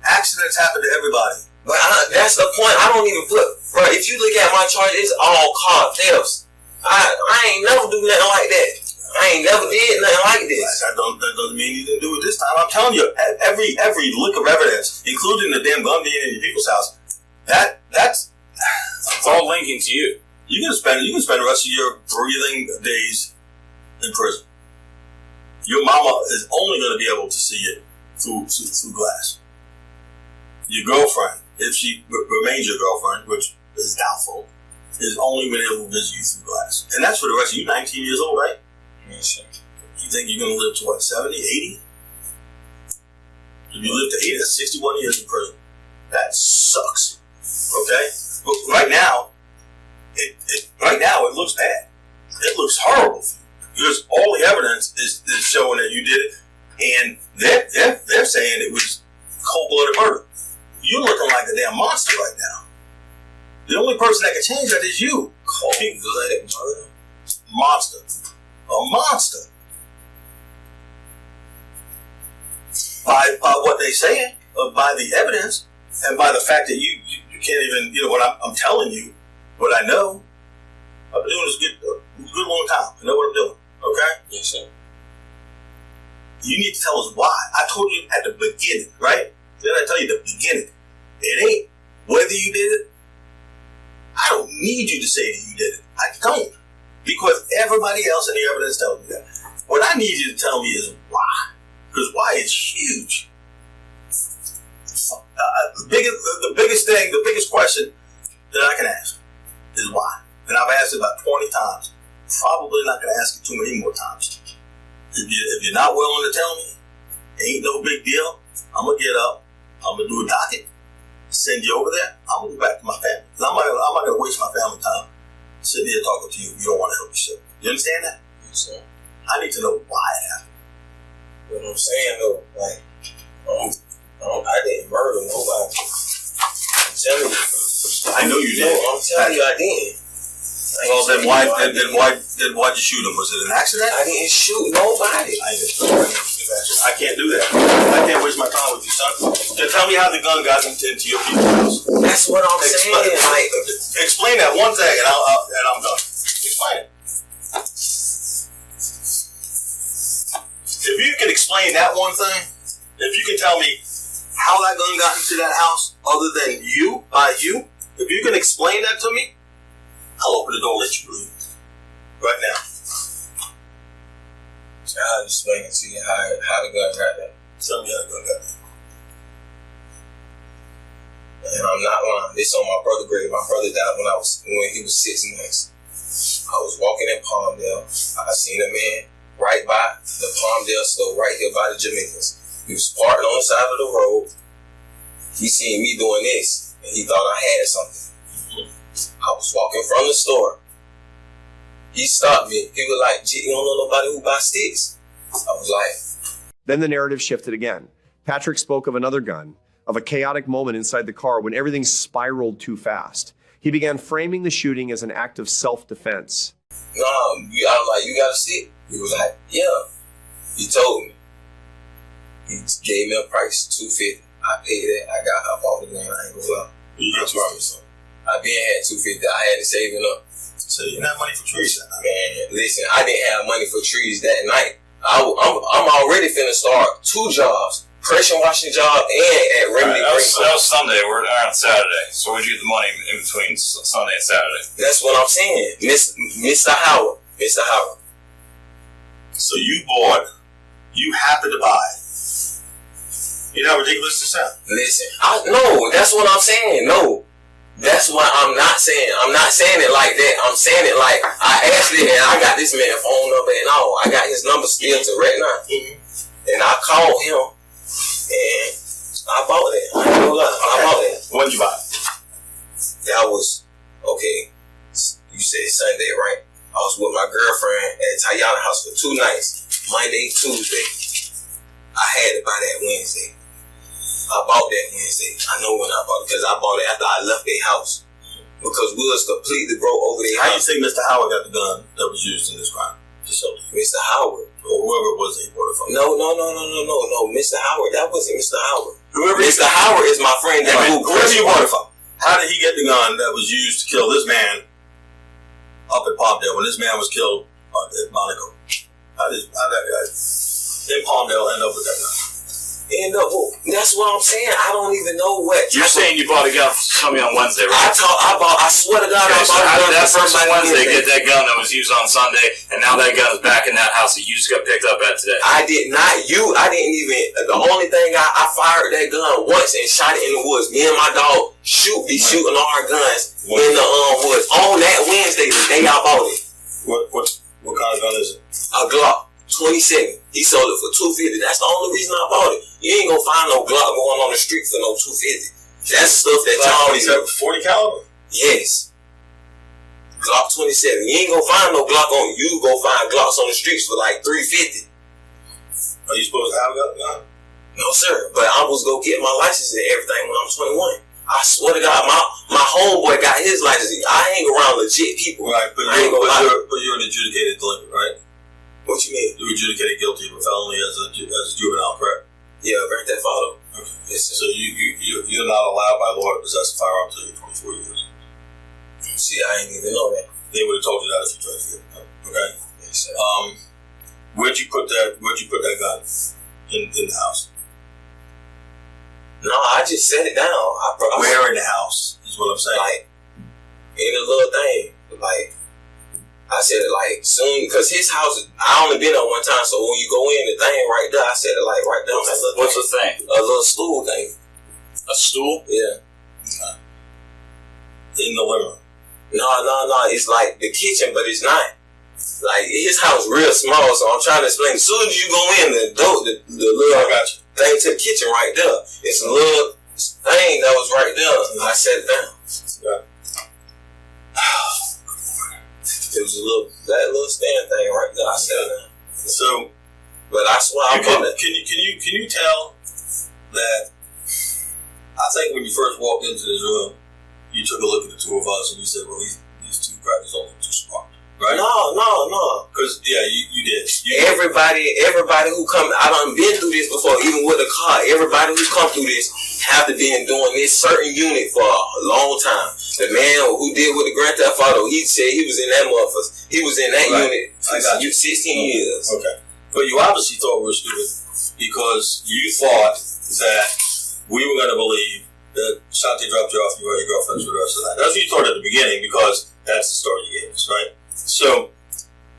Accidents happen to everybody. But that's the point. I don't even put, bro. If you look at my chart, it's all car thefts. I ain't never do nothing like that. I ain't never did nothing like this. That doesn't mean you didn't do it this time. I'm telling you, every lick of evidence, including the damn gun being in your people's house, that's it's all linking to you. You can spend the rest of your breathing days in prison. Your mama is only going to be able to see it through glass. Your girlfriend, if she remains your girlfriend, which is doubtful, is only been able to visit you through glass. And that's for the rest of you. 19 years old, right? Yes, sir. You think you're going to live to what, 70, 80? If you live to 80, that's 61 years in prison. That sucks. Okay? But right now, it looks bad. It looks horrible for you. Because all the evidence is showing that you did it, and they're saying it was cold-blooded murder. You're looking like a damn monster right now. The only person that can change that is you. Cold-blooded murder? Monster. A monster. By what they saying, by the evidence, and by the fact that you can't even, what I'm telling you, what I know. I've been doing this a good long time. I know what I'm doing. Okay? Yes, sir. You need to tell us why. I told you at the beginning, right? Didn't I tell you the beginning? It ain't whether you did it. I don't need you to say that you did it. I don't. Because everybody else in the evidence tells me that. What I need you to tell me is why. Because why is huge. The biggest question that I can ask is why. And I've asked it about 20 times. Probably not going to ask it too many more times. If you're not willing to tell me, ain't no big deal. I'm going to get up. I'm going to do a docket. Send you over there. I'm going to go back to my family. I'm not going to waste my family time sitting here talking to you if you don't want to help yourself. You understand that? Yes, sir. I need to know why it happened. What I'm saying though, like, I didn't murder nobody. I'm telling you. I know you did. No, I'm telling you I didn't. Well, then why'd you shoot him? Was it an accident? I didn't shoot nobody. I can't do that. I can't waste my time with you, son. Then tell me how the gun got into your people's house. That's what I'm saying. Like, explain that one thing, and I'm done. Explain it. If you can explain that one thing, if you can tell me how that gun got into that house, other than by you, if you can explain that to me, I'll open the door and let you leave. Right now. I'll explain it to you how the gun got there. Tell me how the gun got there. And I'm not lying. This on my brother's grave. My brother died when he was 6 months. I was walking in Palmdale. I seen a man right by the Palmdale store, right here by the Jamaicans. He was parked on the side of the road. He seen me doing this, and he thought I had something. I was walking from the store. He stopped me. He was like, "You don't know nobody who buy sticks?" I was like... Then the narrative shifted again. Patrick spoke of another gun, of a chaotic moment inside the car when everything spiraled too fast. He began framing the shooting as an act of self-defense. I was like, "You got a stick?" He was like, "Yeah." He told me. He gave me a price, $250. I paid that. I bought the gun. I ain't gonna lie. I promise. I been had $250. I had it saving up. So you didn't have money for trees that night? Man, listen, I didn't have money for trees that night. I'm already finna start 2 jobs. Pressure washing job and at Remedy Green. That was Sunday. We're on Saturday. So where'd you get the money in between Sunday and Saturday? That's what I'm saying. Mr. Howard. Mr. Howard. So you happened to buy. You know how ridiculous this sounds? Listen, no, that's what I'm saying. No. That's what I'm not saying. I'm not saying it like that. I'm saying it like I actually, and I got this man's phone number and all. I got his number still to right now. And I called him and I bought that. I ain't gonna lie. I bought that. When did you buy? That was, okay, you said Sunday, right? I was with my girlfriend at Tayana house for 2 nights. Monday, Tuesday. I had to buy that Wednesday. I bought that Wednesday. I know when I bought it because I bought it after I left their house. Because we was completely broke over their How house. you think Mr. Howard got the gun that was used in this crime? Just so you. Mr. Howard. Or whoever it was that he bought it from. No. Mr. Howard. That wasn't Mr. Howard. Mr. Howard is my friend that whoever you bought it from. How did he get the gun that was used to kill this man up at Palmdale when this man was killed at Monaco? How did that guy in Palmdale end up with that gun? That's what I'm saying. I don't even know what. You're saying you bought a gun from tell me on Wednesday, I right? I swear to God, Okay, I so bought how a did gun that for person somebody Wednesday Wednesday. get that gun that was used on Sunday, and now that gun is back in that house that you just got picked up at today? I did not. I didn't even. The only thing I fired that gun once and shot it in the woods. Me and my dog be shooting all our guns in the woods on that Wednesday, the day I bought it. What kind of gun is it? A Glock 27. He sold it for $250. That's the only reason I bought it. You ain't gonna find no Glock going on the street for no $250. That's stuff that y'all need. 40 caliber? Yes. Glock 27. You ain't gonna find no Glock on. You go find Glocks on the streets for like $350. Are you supposed to have a gun? No, sir. But I was gonna get my license and everything when I'm 21. I swear to God, my homeboy got his license. I hang around legit people. Right, but you're an adjudicated delinquent, right? What you mean? You were adjudicated guilty of a felony as a juvenile, correct? Yeah, Grand Theft Auto. Okay. Yes, sir. So you're not allowed by law to possess a firearm until you're 24 years. See, I didn't even know that. They would have told you that if you tried to get it. Okay. Yes, sir. Where'd you put that gun in the house? No, I just set it down. Where in the house is what I'm saying. Like in a little thing. Like I said it like soon because his house. I only been there one time, so when you go in, the thing right there, I set it like right down. What's the thing? A little stool thing. A stool? Yeah. In the living room. No. It's like the kitchen, but it's not. Like his house real small, so I'm trying to explain. As soon as you go in, the little thing to the kitchen right there. It's a little thing that was right there. I set it down. Yeah. It was that little stand thing right there. I set it down. So, but I swear I bought it. Can you tell that? I think when you first walked into this room, you took a look at the two of us and you said, "Well, these two crackers don't look too smart." Right? No. Because you did. Everybody who come, I done been through this before, even with a car. Everybody who's come through this have to been doing this certain unit for a long time. The man who did with the Grand Theft Auto, he said he was in that motherfucker. He was in that unit for 16 years. Okay, but you obviously thought we were stupid because you thought that we were going to believe that Shanti dropped you off and you were your girlfriends for the rest of that. That's what you thought at the beginning because that's the story you gave us, right? So,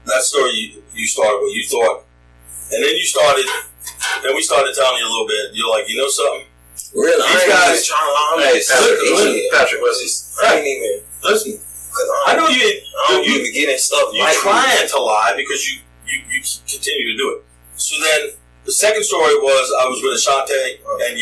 that story you started with, you thought, and then we started telling you a little bit, you're like, you know something? Really? These guys trying to Patrick, listen. I know you getting stuff. You're trying to lie because you continue to do it. So then, the second story was I was with Ashante, and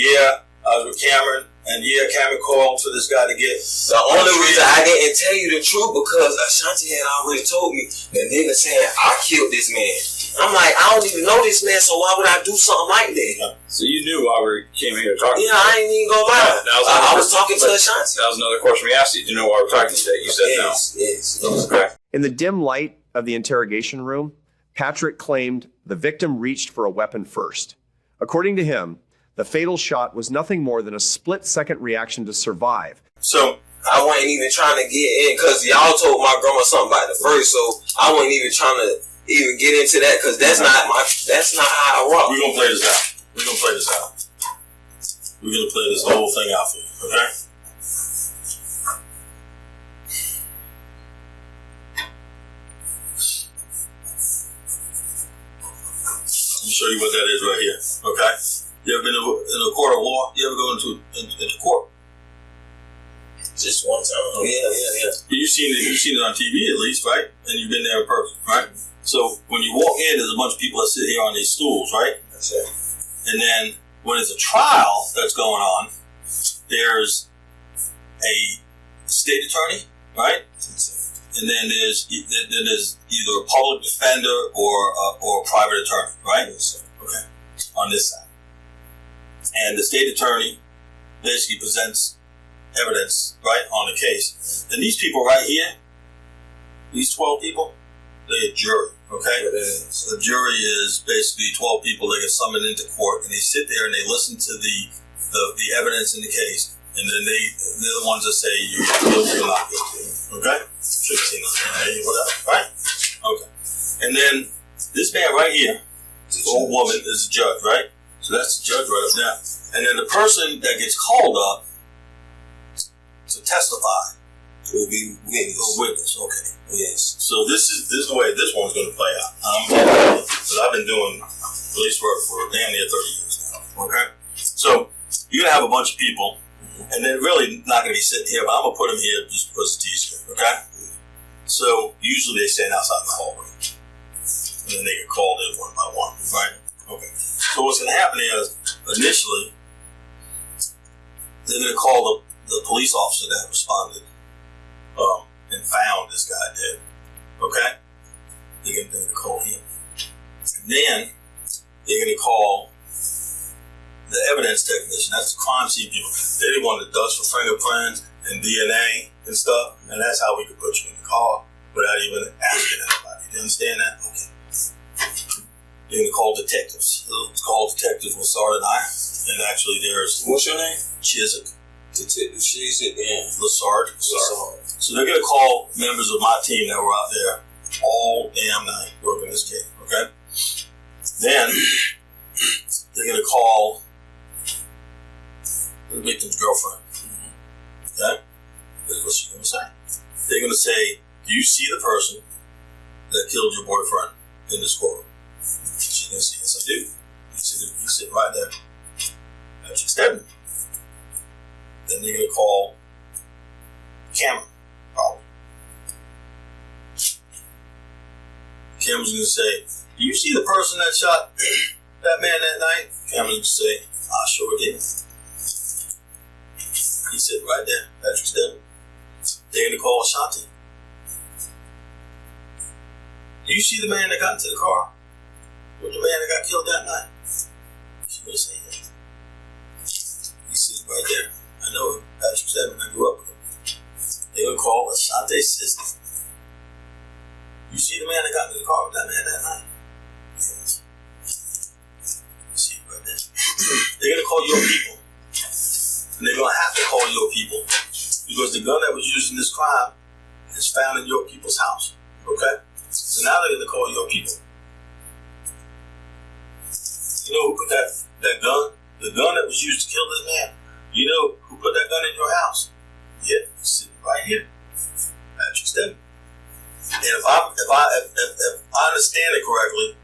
I was with Cameron, and Cameron called for this guy to get. The only reason I didn't tell you the truth because Ashanti had already told me that nigga saying I killed this man. I'm like, I don't even know this man, so why would I do something like that? So you knew why we came here to talk. Yeah, I ain't even gonna lie. I was talking to Ashanti. That was another question we asked you. Do you know why we're talking today? You said yes. Okay. In the dim light of the interrogation room, Patrick claimed the victim reached for a weapon first. According to him, the fatal shot was nothing more than a split-second reaction to survive. So I wasn't even trying to get in because y'all told my grandma something about the first, so I wasn't even trying to even get into that because that's not how I rock. We're gonna play this out. We're gonna play this whole thing out for you, okay? Let me show you what that is right here, okay? You ever been in a court of law? You ever go into court? Just one time. Yeah. You've seen it on TV at least, right? And you've been there in person, right? So when you walk in, there's a bunch of people that sit here on these stools, right? That's it. And then when it's a trial that's going on, there's a state attorney, right? And then there's either a public defender or a private attorney, right? Okay. On this side. And the state attorney basically presents evidence, right, on the case. And these people right here, these 12 people, they're a jury, okay? So the jury is basically 12 people that get summoned into court, and they sit there and they listen to the evidence in the case, and then they're the ones that say you're guilty or not guilty, okay? 15, whatever, right? Okay. And then this man right here, this old woman, is the judge, right? So that's the judge right up there. And then the person that gets called up to testify. Will be Witness. Okay. Yes. So this is the way this one's going to play out. Because I've been doing police work for damn near 30 years now. Okay. So you're gonna have a bunch of people, and they're really not gonna be sitting here, but I'm gonna put them here just because it's easier. Okay. So usually they stand outside the hallway, and then they get called in one by one. Right. Okay. So what's gonna happen is initially they're gonna call the police officer that responded. And found this guy dead. Okay? They're going to call him. And then they're going to call the evidence technician. That's the crime scene people. They're the one that does for fingerprints and DNA and stuff. And that's how we could put you in the car without even asking anybody. You understand that? Okay. They're going to call detectives. They'll call detectives with Sergeant I. And actually there's... What's your name? Chiswick. Detective Chiswick and Lassard. So they're going to call members of my team that were out there all damn night working this case, okay? Then they're going to call the victim's girlfriend, okay? That's what she's going to say. They're going to say, do you see the person that killed your boyfriend in this courtroom? She's going to say, yes, I do. He's sitting right there. Patrick Stedman. Then they're going to call Cameron. Probably. Cameron's going to say, do you see the person that shot that man that night? Cameron's going to say, I sure did. He's sitting right there, Patrick Stedman. They're going to call Ashanti. Do you see the man that got into the car with the man that got killed that night? She's going to say, yeah. He's sitting right there. I know him, Patrick Stedman. I grew up with him. They would call Ashante's sister. You see the man that got into the car with that man that night? Yes. You see it right there. They're going to call your people. And they're going to have to call your people because the gun that was used in this crime is found in your people's house. Okay? So now they're going to call your people. You know who put that gun? The gun that was used to kill this man. You know who put that gun in your house? Yeah, he's sitting right here, Patrick Stedman. And if I understand it correctly,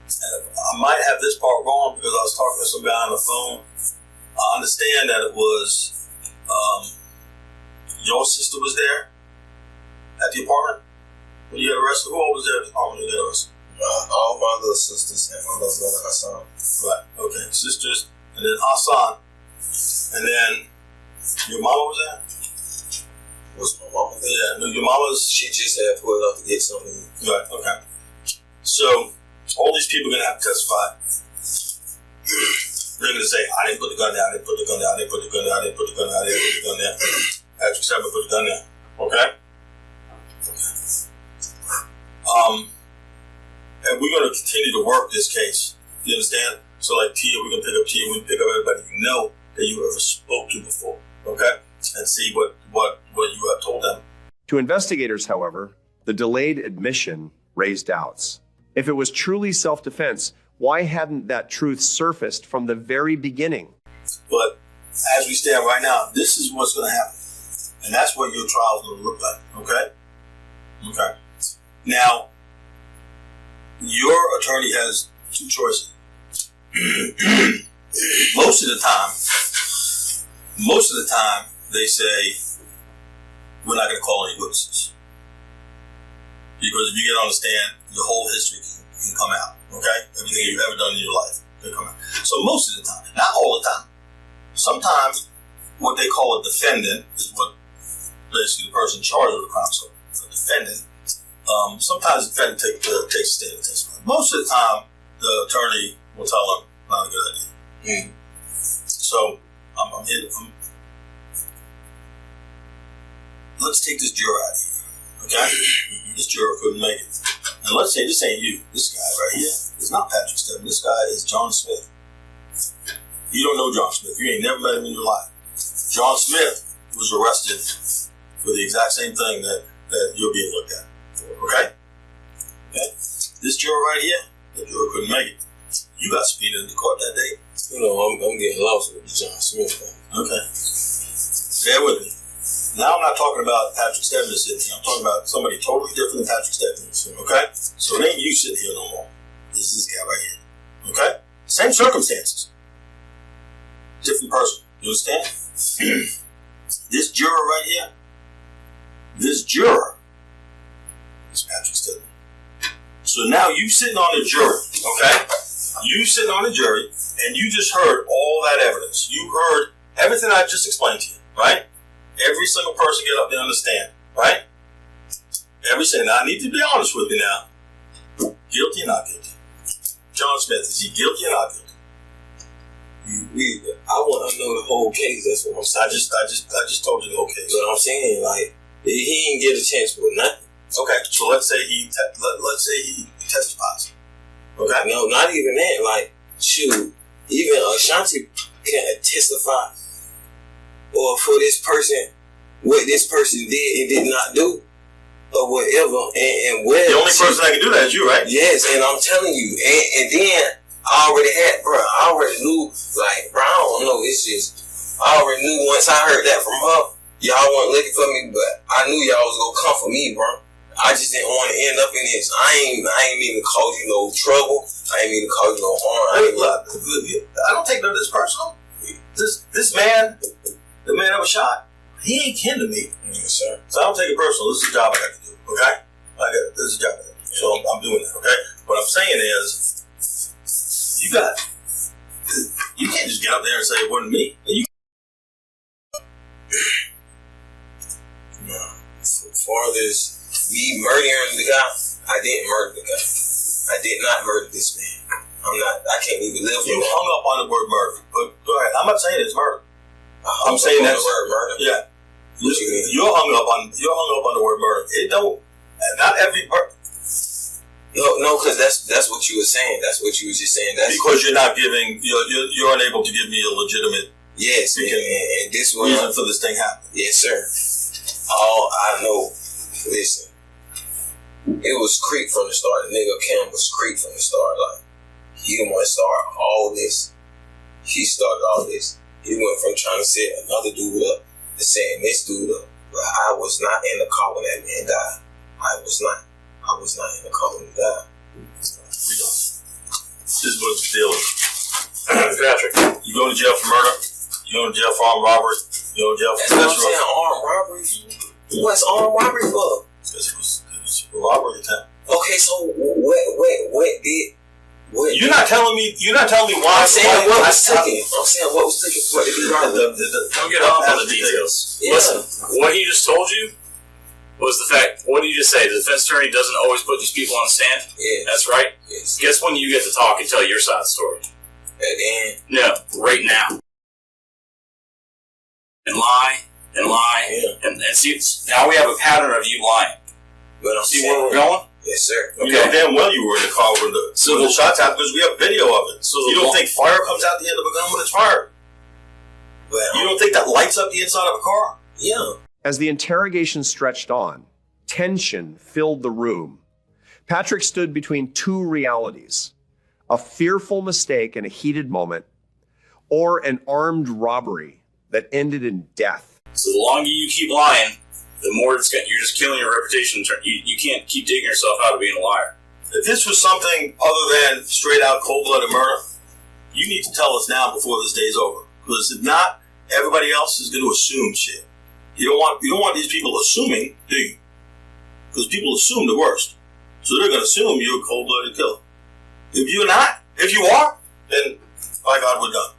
and I might have this part wrong because I was talking to some guy on the phone. I understand that it was your sister was there at the apartment when you got arrested. Who all was there at the apartment when you got arrested? all my little sisters and my little brother Hassan. Right. Okay. Sisters, and then Hassan, and then your mama was there. Was my mama there? Yeah, no, your mama's. She just had pulled up to get something. Right, okay. So, all these people are going to have to testify. They're going to say, I didn't put the gun down, I didn't put the gun down, I didn't put the gun down, I didn't put the gun down, I didn't put the gun down. Patrick Stedman put the gun down. Okay? And we're going to continue to work this case. You understand? So, like Tia, we're going to pick up Tia, we're going to pick up everybody you know that you ever spoke to before. Okay? And see what you have told them. To investigators, however, the delayed admission raised doubts. If it was truly self-defense, why hadn't that truth surfaced from the very beginning? But as we stand right now, this is what's going to happen. And that's what your trial is going to look like. Okay? Okay. Now, your attorney has two choices. Most of the time, they say, we're not going to call any witnesses. Because if you get on the stand, your whole history can come out. Okay? Everything you've ever done in your life can come out. So most of the time, not all the time. Sometimes what they call a defendant is what basically the person charged with the crime. So a defendant, sometimes the defendant takes a stand and testify. Most of the time, the attorney will tell them, not a good idea. So I'm here. Let's take this juror out of here. Okay? This juror couldn't make it. And let's say this ain't you. This guy right here is not Patrick Stedman. This guy is John Smith. You don't know John Smith. You ain't never met him in your life. John Smith was arrested for the exact same thing that you're being looked at for. Okay? Okay? This juror right here, that juror couldn't make it. You got subpoenaed into court that day. You know, I'm getting lost with the John Smith thing. Okay. Bear with me. Now I'm not talking about Patrick Stedman sitting here. I'm talking about somebody totally different than Patrick Stedman. Okay? So it ain't you sitting here no more. This is this guy right here. Okay? Same circumstances. Different person. You understand? This juror right here, this juror is Patrick Stedman. So now you sitting on the jury, okay? You sitting on the jury, and you just heard all that evidence. You heard everything I just explained to you, right? Every single person get up there and understand, right? Every single. Now I need to be honest with you now. Guilty or not guilty? John Smith, is he guilty or not guilty? I want to know the whole case. That's what I'm saying. I just told you the whole case. So I'm saying, like, he didn't get a chance for nothing. Okay, so let's say he testifies. Okay. No, not even that. Like, shoot, even Ashanti can't testify, or for this person, what this person did and did not do, or whatever, and where. The only person that can do that is you, right? Yes, and I'm telling you, and then. I already knew, like, bro, I don't know, it's just, I already knew once I heard that from her, y'all weren't looking for me, but I knew y'all was gonna come for me, bro. I just didn't want to end up in this. I ain't mean to cause you no trouble. I ain't mean to cause you no harm. I don't take none of this personal. This man, the man that was shot, he ain't kin to me. Yes, sir. So I don't take it personal. This is a job I got to do, okay? This is a job I got to do. So I'm doing that, okay? What I'm saying is, you can't just get up there and say it wasn't me. No. For this, me murdering the guy, I didn't murder the guy. I did not murder this man. I can't even live with you that. hung up on the word murder. But go ahead. I'm not saying it's murder. I'm saying that's the word murder. Yeah. What you mean? You're hung up on the word murder. It don't. Not every murder. No, because that's what you were saying. That's what you was just saying. That's because you're not giving. You're unable to give me a legitimate. Yes, and this was reason for this thing happening. Yes, sir. All I know, listen, it was Creek from the start. The nigga Cam was Creek from the start. Like, he didn't want to start all this. He started all this. He went from trying to set another dude up to setting this dude up. But I was not in the car when that man died. I was not in the car when he died. This is what the deal is. Patrick, you go to jail for murder. You go to jail for armed robbery. You go to jail for that's what I'm saying, armed robbery. What's armed robbery for? Because it was a robbery attempt. Okay, so what did? You're not telling me why. I'm saying what was taken for it to be robbery. Don't get off on the details. Yeah. Listen, what he just told you was the fact. What did you just say? The defense attorney doesn't always put these people on the stand? Yeah. That's right? Yes. Guess when you get to talk and tell your side of the story? At the end. No, right now. And lie, yeah. and see, now we have a pattern of you lying. But I'm see saying, where we're going? Yes, sir. Okay. You know damn well you were in the car when the shots happened because we have video of it. So you don't think fire comes out the end of a gun when it's fired? But you don't think that lights up the inside of a car? Yeah. As the interrogation stretched on, tension filled the room. Patrick stood between two realities: a fearful mistake in a heated moment, or an armed robbery that ended in death. So the longer you keep lying, the more you're just killing your reputation. You can't keep digging yourself out of being a liar. If this was something other than straight out cold-blooded murder, you need to tell us now before this day's over. Because if not, everybody else is going to assume shit. You don't want these people assuming, do you? Because people assume the worst. So they're going to assume you're a cold-blooded killer. If you're not, if you are, then by God, we're done.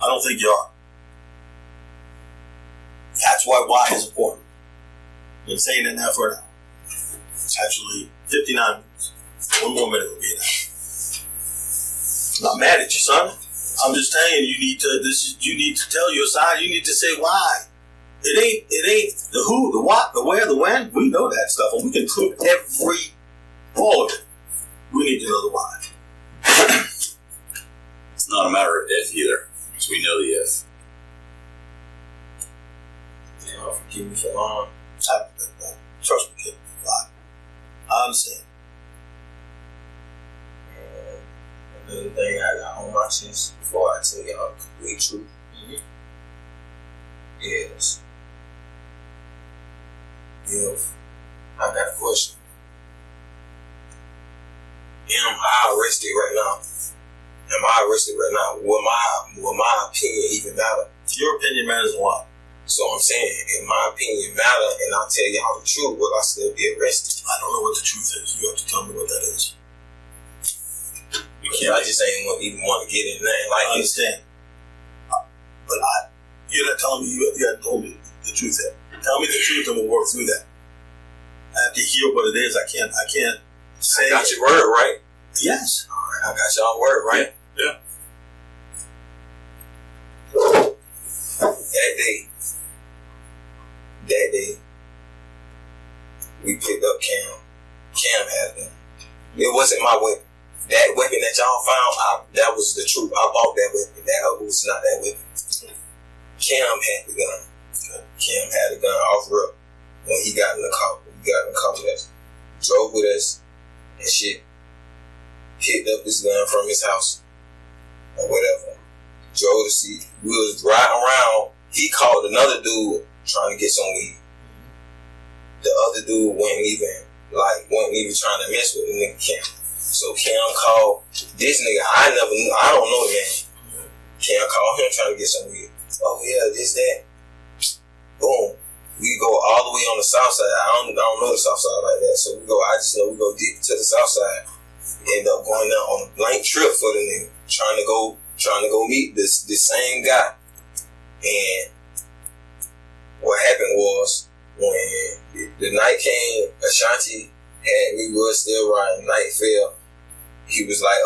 I don't think you are. That's why is important. I've been saying that now for an hour. Actually, 59 minutes. One more minute will be an hour. I'm not mad at you, son. I'm just saying you need to tell your side. You need to say why. It ain't the who, the what, the where, the when. We know that stuff, and we can prove all of it. We need to know the why. It's not a matter of if either, because we know the if. Yeah, forgive me for lying. Trust me, kid. I understand. Another thing I got on my chest before I tell y'all the complete truth is if I got a question. Am I arrested right now? Am I arrested right now? Will my opinion even matter? Your opinion matters a lot. So I'm saying, if my opinion matter and I tell y'all the truth, will I still be arrested? I don't know what the truth is. You have to tell me what that is. You can't. I just ain't even want to get in there. Like, I understand. But you're not telling me you haven't told me the truth yet. Tell me the truth and we'll work through that. I have to hear what it is. I can't say. I got your word, right? Yes. All right, I got y'all word, right? Yeah. That day, we picked up Cam. Cam had a gun. It wasn't my weapon. That weapon that y'all found, that was the truth. I bought that weapon. That was not that weapon. Cam had the gun. Cam had the gun off rip when he got in the car. We got in the car with us. Drove with us and shit. Picked up his gun from his house or whatever. Drove to see. We was riding around. He called another dude trying to get some weed. The other dude wasn't even trying to mess with the nigga Cam. So Cam called this nigga. I don't know the man. Cam called him trying to get some weed. Oh yeah, this, that. Boom. We go all the way on the south side. I don't know the south side like that. So I just know we go deep to the south side. End up going down on a blank trip for the nigga. Trying to go meet this same guy. And what happened was, when the night came, Ashanti we was still riding. Night fell. He was like,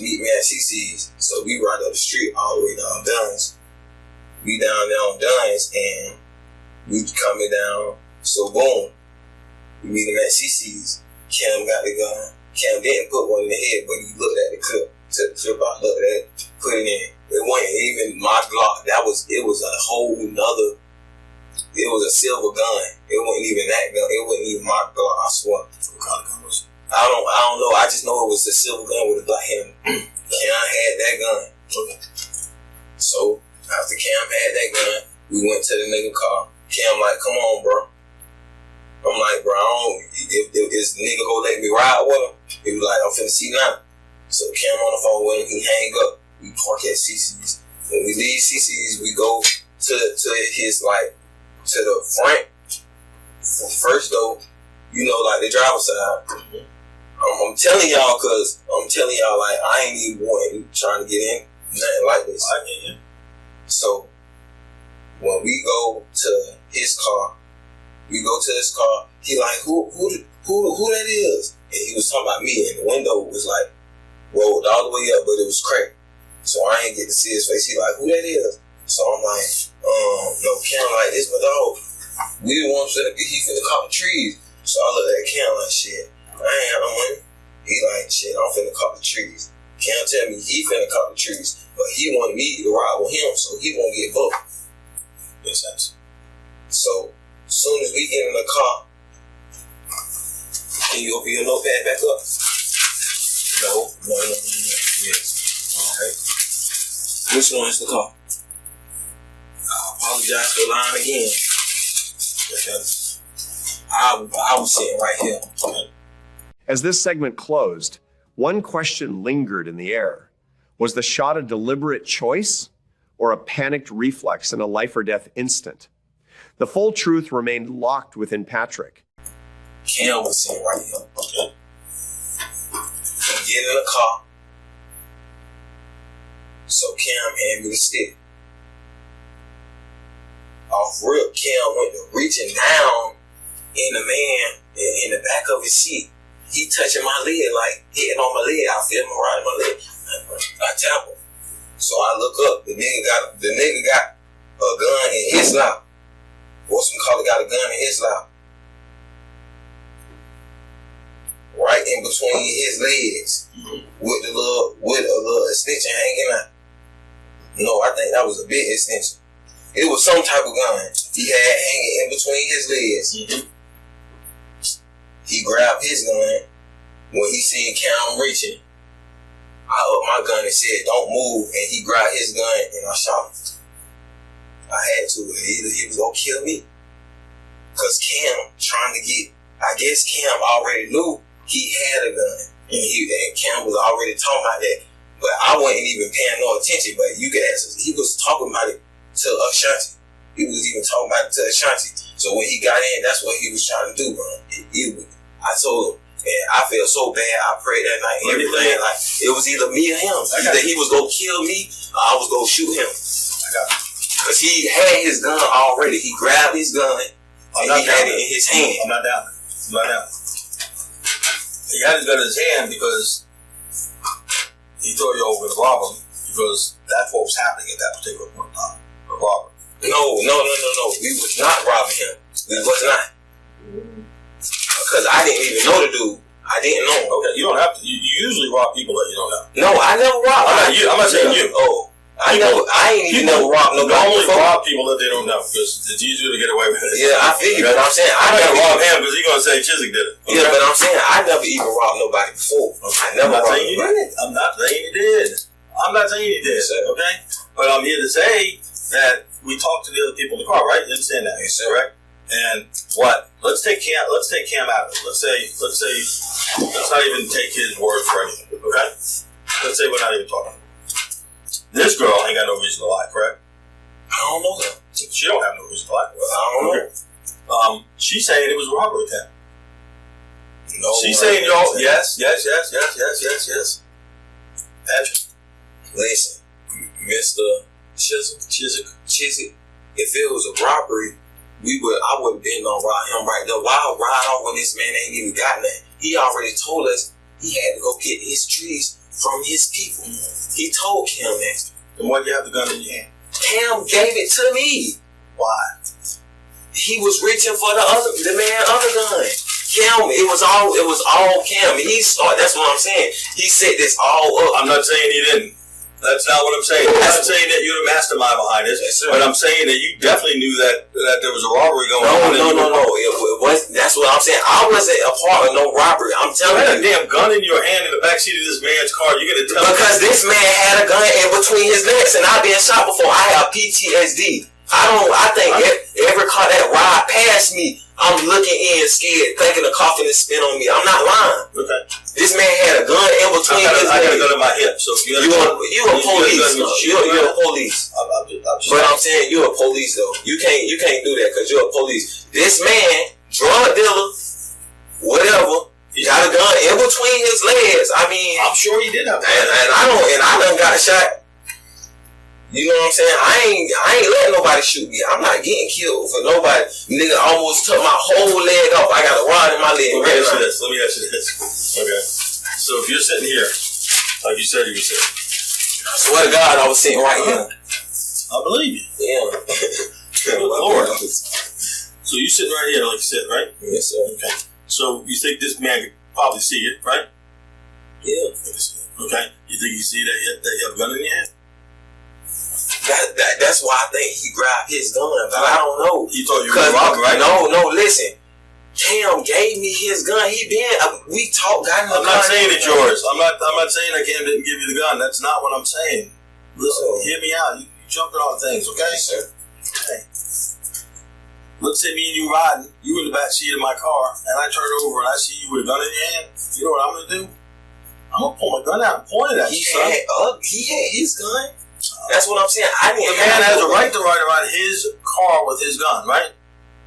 meet me at CC's. So we ride up the street all the way down Dunn's. We down there on Dunn's and we coming down. So boom, we meet him at CC's. Cam got the gun. Cam didn't put one in the head, but he looked at the clip. Took the clip out, looked at it, put it in. It wasn't even my Glock. It was a whole nother. It was a silver gun. It wasn't even that gun. It wasn't even my Glock. I swear. What kind of gun was it? I don't know. I just know it was a silver gun with a black handle. Cam had that gun. Okay. So after Cam had that gun, we went to the nigga car. Cam like, come on, bro. I'm like, bro, if this nigga go let me ride with him, he was like, I'm finna see now. So Cam on the phone with him, he hang up. We park at CC's. When we leave CC's, we go to his to the front. First though, like the driver's side. I'm telling y'all, like I ain't even trying to get in nothing like this. I get you. So when we go to his car, he like, who that is? And he was talking about me, and the window was like rolled all the way up, but it was cracked. So I ain't get to see his face. He like, who that is? So I'm like, no, Cam like, it's my dog. We the ones he finna cut the trees. So I look at Cam like, shit, I ain't have no money. He like, shit, I'm finna cut the trees. Cam tell me he finna cut the trees, but he wanted me to ride with him, so he won't get booked. Makes sense. So as soon as we get in the car, can you open your notepad back up? No. Yes. Alright. Which one is the car? I apologize for lying again. Because I was sitting right here. As this segment closed, one question lingered in the air. Was the shot a deliberate choice or a panicked reflex in a life or death instant? The full truth remained locked within Patrick. Cam was sitting right here. Okay. We get in the car. So Cam handed me the stick. Off rip, Cam went to reaching down in the man in the back of his seat. He touching my leg, like hitting on my leg. I feel him riding my leg. I tap him. So I look up. The nigga got a gun in his lap. What's called got a gun in his lap. Right in between his legs, with a little extension hanging out. No, I think that was a big extension. It was some type of gun he had hanging in between his legs. He grabbed his gun when he seen Cam reaching. I upped my gun and said, "Don't move," and he grabbed his gun and I shot him. I had to. He was gonna kill me. because Cam trying to get. I guess Cam already knew he had a gun, and Cam was already talking about that. But I wasn't even paying no attention. But you can ask us. He was talking about it to Ashanti. He was even talking about it to Ashanti. So when he got in, that's what he was trying to do, bro. I told him, and I felt so bad. I prayed that night. Everything, like, it was either me or him. Either he was gonna kill me, or I was gonna shoot him. I got it. Because he had his gun already. He grabbed his gun, and he had it in his hand. I'm not down. He had his gun in his hand because he thought you were going to rob him, because that's what was happening at that particular point in time. A robbery. No. We was not robbing him. We was not. Because I didn't even know the dude. I didn't know him. Okay, you don't have to. You usually rob people that you don't know. No, I never robbed. I'm not saying you. Oh. I ain't even never robbed nobody. Normally rob people that they don't know, because it's easier to get away with it. Yeah, I feel you, but I'm saying I never robbed him because he's gonna say Chiswick did it. Okay? Yeah, but I'm saying I never even robbed nobody before. I never robbed nobody. I'm not saying you did. Okay? But I'm here to say that we talked to the other people in the car, right? You understand that? Yes, sir. Correct? And what? Let's take Cam out of it. Let's not even take his word for anything. Okay? Let's say we're not even talking. This girl ain't got no reason to lie, correct? I don't know that. She don't have no reason to lie. Well, I don't know. She's saying it was a robbery attempt. No. She's saying, yes. Patrick. Listen, Mr. Chiswick, if it was a robbery, I would have been on him right there. Why ride off when this man ain't even got nothing? He already told us he had to go get his trees from his people. He told Cam that. Then why do you have the gun in your hand? Cam gave it to me. Why? He was reaching for the other gun. Cam, it was all Cam. That's what I'm saying. He set this all up. I'm not saying he didn't. That's not what I'm saying. I'm not saying that you're the mastermind behind this, yes, but I'm saying that you definitely knew that there was a robbery going on. No. That's what I'm saying. I wasn't a part of no robbery. I'm telling you. You had a damn gun in your hand in the backseat of this man's car. You're going to tell me? Because this man had a gun in between his legs, and I've been shot before. I have PTSD. I think every car that ride past me, I'm looking in scared, thinking the car finna spin on me. I'm not lying. Okay. This man had a gun in between his legs. I got a gun in my hip, so if you a police. You're a police. But I'm saying you're a police though. You can't do that because you're a police. This man, drug dealer, whatever, got a gun in between his legs. I mean, I'm sure he did have a gun. And I done got shot. You know what I'm saying? I ain't letting nobody shoot me. I'm not getting killed for nobody. Nigga almost took my whole leg off. I got a rod in my leg. Let me ask you this. Okay. So if you're sitting here, like you said you were sitting. I swear to God, I was sitting right here. I believe you. Yeah. Lord. So you sitting right here, like you said, right? Yes, sir. Okay. So you think this man could probably see you, right? Yeah. Okay. You think he see that you have a gun in your hand? That's why I think he grabbed his gun, but I don't know. He thought you were robbing, right? No, listen. Cam gave me his gun. We talked. I'm not saying it's yours. I'm not saying that Cam didn't give you the gun. That's not what I'm saying. Listen, hear me out. You jumping on things, okay? Yes, sir. Okay. Let's say me and you riding. You in the back seat of my car, and I turn over and I see you with a gun in your hand. You know what I'm gonna do? I'm gonna pull my gun out and point it at you, son. He had his gun. That's what I'm saying. The man has a right to ride around his car with his gun, right?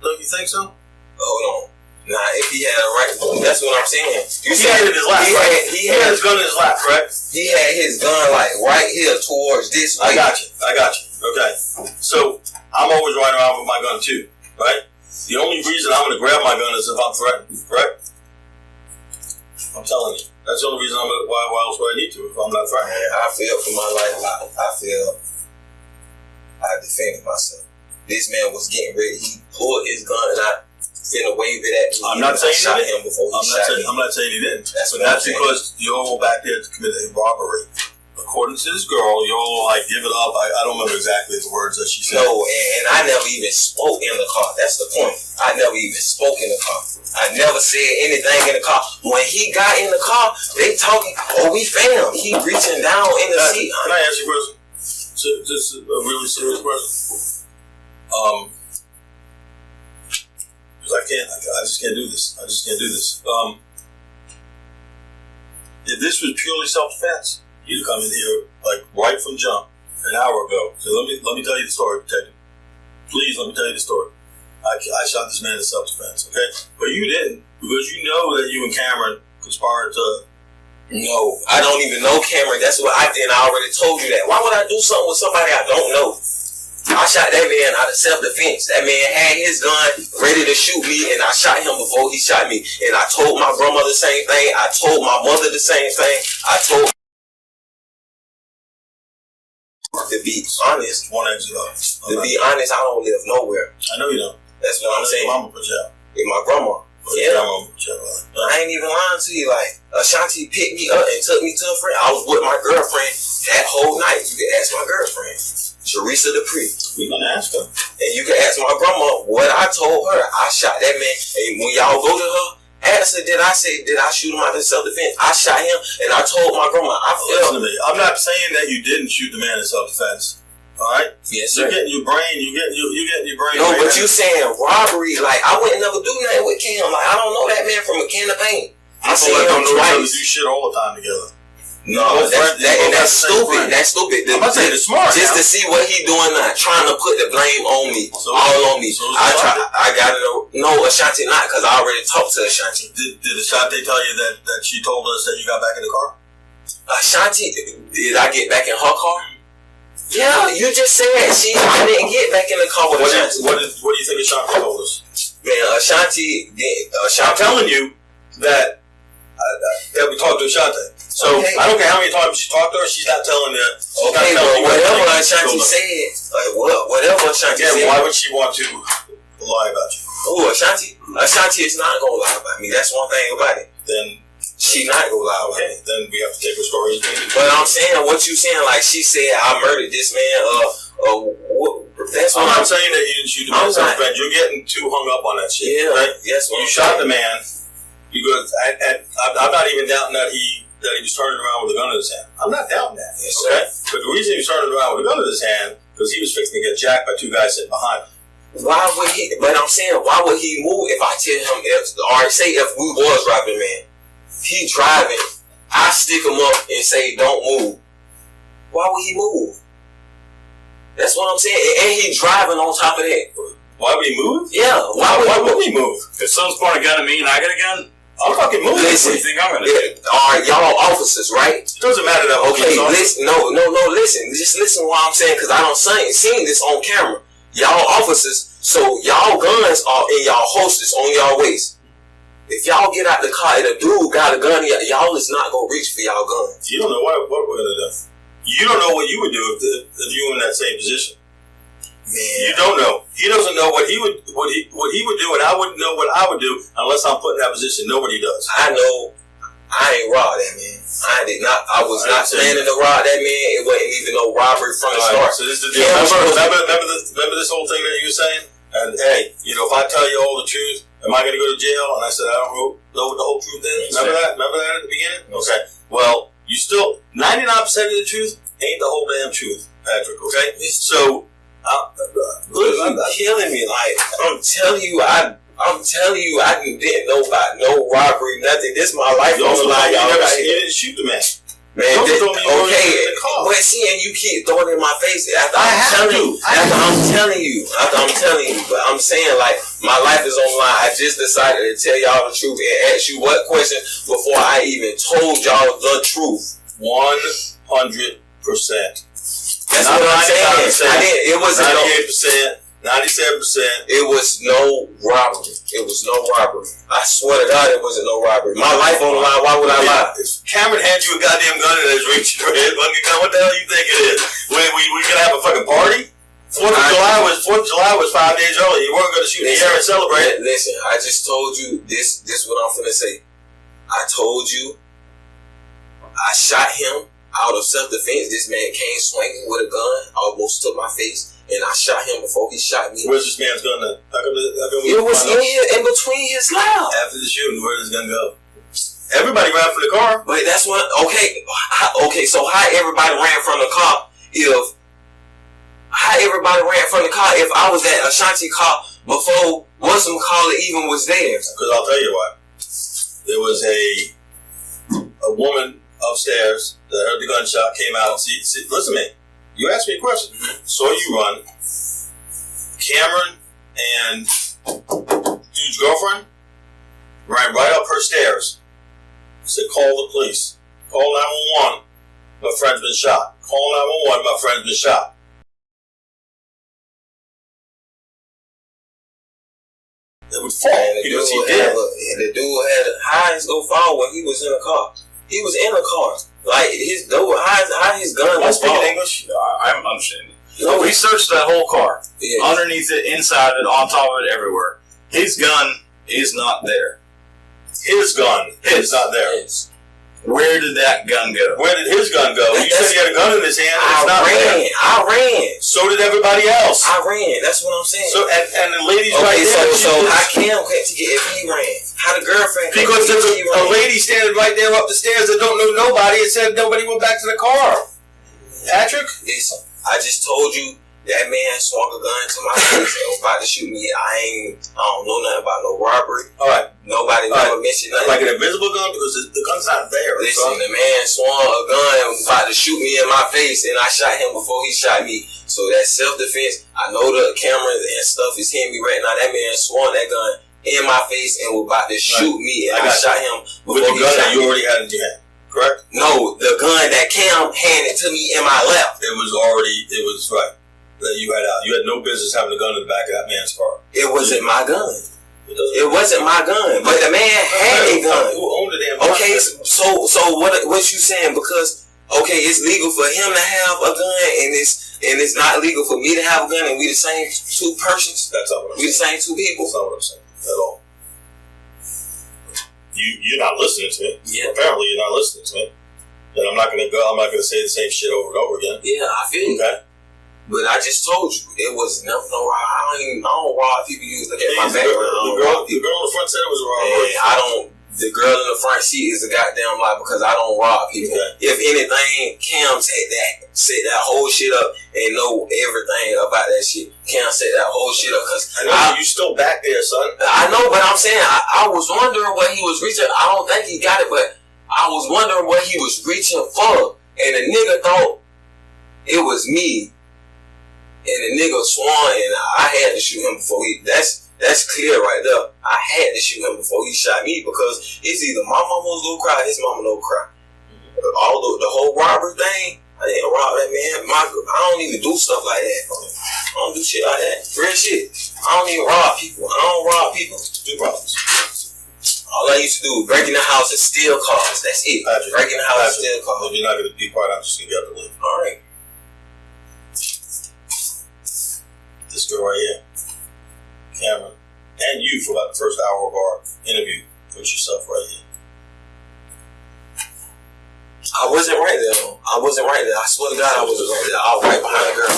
Don't you think so? Hold on. Nah, if he had a right, that's what I'm saying. He had it in his lap, right? He had his gun in his lap, correct? He had his gun like right here towards this way. I got you. Okay. So I'm always riding around with my gun too, right? The only reason I'm going to grab my gun is if I'm threatened, correct? I'm telling you. That's the only reason why else would I need to if I'm not threatened? I feel for my life. I feel I defended myself. This man was getting ready. He pulled his gun and I finna wave it at me. I'm not saying he didn't. I'm not saying he didn't. That's because you're all back there to commit a robbery. According to this girl, you'll like give it up. I don't remember exactly the words that she said. No, and I never even spoke in the car. That's the point. I never even spoke in the car. I never said anything in the car. When he got in the car, they talking, we fam. He reaching down in the seat. Can I ask you a question? Just a really serious question. I just can't do this. If this was purely self-defense, you'd come in here like right from jump an hour ago. So let me tell you the story, Detective. Please let me tell you the story. I shot this man in self-defense, okay? But you didn't, because you know that you and Cameron conspired to. No, I don't even know Cameron. That's what I did. I already told you that. Why would I do something with somebody I don't know? I shot that man out of self-defense. That man had his gun ready to shoot me, and I shot him before he shot me. And I told my grandmother the same thing. I told my mother the same thing. To be honest, be honest, I don't live nowhere. I know you don't. That's what I'm saying. Your mama put you out. With my grandma. Yeah. Mama put you out. I ain't even lying to you. Like, Ashanti picked me up and took me to a friend. I was with my girlfriend that whole night. You can ask my girlfriend, Teresa Dupree. We gonna ask her. And you can ask my grandma what I told her. I shot that man. And when y'all go to her, ask her, did I shoot him out of self-defense? I shot him, and I told my grandma, Listen to me. I'm not saying that you didn't shoot the man in self-defense. Alright? Yes, sir. You're getting your brain, you getting your brain. No, but you saying robbery, like, I wouldn't never do nothing with Cam. Like, I don't know that man from a can of paint. I see him don't know each other twice. do shit all the time together. No, that's stupid. That's stupid. I'm about to say it's smart. Just to see what he doing now, trying to put the blame on me, all on me. I got it. No, Ashanti not, because I already talked to Ashanti. Did Ashanti tell you that she told us that you got back in the car? Ashanti, did I get back in her car? Yeah, you just said I didn't get back in the car with Ashanti. What do you think Ashanti told us? Man, Ashanti. I'm telling you that we talked to Ashanti. So okay. I don't care how many times she talked to her, she's not telling you. Okay, but whatever Ashanti said, whatever Ashanti said. Why would she want to lie about you? Oh, Ashanti is not gonna lie about me. That's one thing about it. Then she not gonna lie about me. Then we have to take her story. But I'm saying, what you saying? Like, she said I murdered this man. That's what I'm not saying that you didn't shoot the man. You're getting too hung up on that shit. Yeah, right? Yes. You shot the man because I'm not even doubting that he was turning around with a gun in his hand. I'm not doubting that. Yes, okay? But the reason he was turning around with a gun in his hand because he was fixing to get jacked by two guys sitting behind him. Why would he? But I'm saying, why would he move if I tell him if we was robbing man, he driving, I stick him up and say don't move. Why would he move? That's what I'm saying. And he driving on top of that. Why would he move? Yeah. Why would he move? If someone's pointing a gun at me and I get a gun, I'm fucking moving. Listen, what do you think I'm gonna do? Alright, y'all officers, right? It doesn't matter that. Okay, listen. No. Listen. Just listen to what I'm saying, because I don't seen this on camera. Y'all officers, so y'all guns are in y'all holsters on y'all waist. If y'all get out the car and a dude got a gun, y'all is not gonna reach for y'all gun. You don't know what we're gonna do. You don't know what you would do if you were in that same position. Man. You don't know. He doesn't know what he would do, and I wouldn't know what I would do unless I'm put in that position. Nobody does. I know. I ain't robbed that man. I was not planning to rob that man. It wasn't even no robbery from the start. So this is the deal. Remember this whole thing that you were saying? And hey, if I tell you all the truth, am I going to go to jail? And I said, I don't know what the whole truth is. Remember that? Remember that at the beginning? Okay. Well, you still 99% of the truth ain't the whole damn truth, Patrick. Okay. So. Look, you're killing me. Like, I'm telling you, I didn't know about no robbery, nothing. This is my life on the line. Y'all you didn't shoot the man. Man, okay. But see, and you keep throwing it in my face after I'm telling you. But I'm saying, like, my life is on the line. I just decided to tell y'all the truth and ask you what question before I even told y'all the truth. 100%. That's what I'm saying. It wasn't 98%, 97%. It was no robbery. It was no robbery. I swear to God, it wasn't no robbery. My life on the line. Why would I lie? If Cameron hands you a goddamn gun in his reach, what the hell you think it is? We gonna have a fucking party? 4th of July was 5 days early. You weren't gonna shoot the air and celebrate. Listen, I just told you this. This what I'm finna say. I told you. I shot him. Out of self-defense, this man came swinging with a gun, almost took my face, and I shot him before he shot me. Where's this man's gun at? It was in between his loud. After the shooting, where did his gun go? Everybody ran from the car. But that's what, okay, so how everybody ran from the car if everybody ran from the car if I was at Ashanti car before whatchamacallit even was there? Because I'll tell you what. There was a woman upstairs that heard the gunshot, came out. See, listen to me. You asked me a question. Saw you run. Cameron and dude's girlfriend ran right up her stairs. Said, call the police. Call 911. My friend's been shot. Call 911. My friend's been shot. It would fall because he did. The dude had highs go fall when he was in a car. He was in a car. Like his door, how his gun was speaking fall. English? I'm understanding. No, We searched that whole car. Yeah. Underneath it, inside it, on top of it, everywhere. His gun is not there. His gun is not there. Yes. Where did that gun go? Where did his gun go? You said he had a gun in his hand. And it's not there. I ran. So did everybody else. I ran. That's what I'm saying. So and the lady's okay, right there. so how Cam can't get if he ran? How the girlfriend? Because there's a lady standing right there up the stairs that don't know nobody and said nobody went back to the car. Patrick? Listen, I just told you that man swung a gun to my face and was about to shoot me. I don't know nothing about no robbery. All right. Nobody never mentioned nothing. Like an invisible gun because the gun's not there. Listen, the man swung a gun and was about to shoot me in my face, and I shot him before he shot me. So that's self-defense. I know the cameras and stuff is hitting me right now. That man swung that gun in my face and was about to shoot me, and I shot him before with the gun that you me. already had in your hand, correct? No, the gun that Cam handed to me in my lap. It was right. That you had no business having a gun in the back of that man's car. It wasn't my gun. It wasn't my gun, but the man had a gun. Who owned the damn gun? Okay, so what you saying? Because okay, it's legal for him to have a gun, and it's not legal for me to have a gun, and we the same two persons. That's not what I'm saying. We the same two people. That's not what I'm saying at all. You're not listening to me. Yeah. Apparently, you're not listening to me. And I'm not gonna say the same shit over and over again. Yeah, I feel you. Okay. But I just told you it was no rob. I don't rob people. You look at my background. The girl on the front said it was a robbery. I don't. The girl in the front seat is a goddamn lie because I don't rob people. Okay. If anything, Cam set that whole shit up and know everything about that shit. Cam set that whole shit up because I know you still back there, son. I know, but I'm saying I was wondering what he was reaching. I don't think he got it, but I was wondering what he was reaching for, and the nigga thought it was me. And the nigga swung, and I had to shoot him before he. That's clear right there. I had to shoot him before he shot me because it's either my mama was gonna cry, or his mama no cry. All the whole robbery thing, I didn't rob that man. I don't even do stuff like that. I don't do shit like that. Real shit. I don't even rob people. I don't rob people. Two problems. All I used to do was breaking the house and steal cars. That's it. Patrick, Breaking the house and steal cars. If you're not gonna be part, I'm just gonna get up and leave. All right. This girl right here, Cameron, and you for about the first hour of our interview, put yourself right here. I wasn't right there. I wasn't right there. I swear to God, I wasn't right there. I was right behind the girl.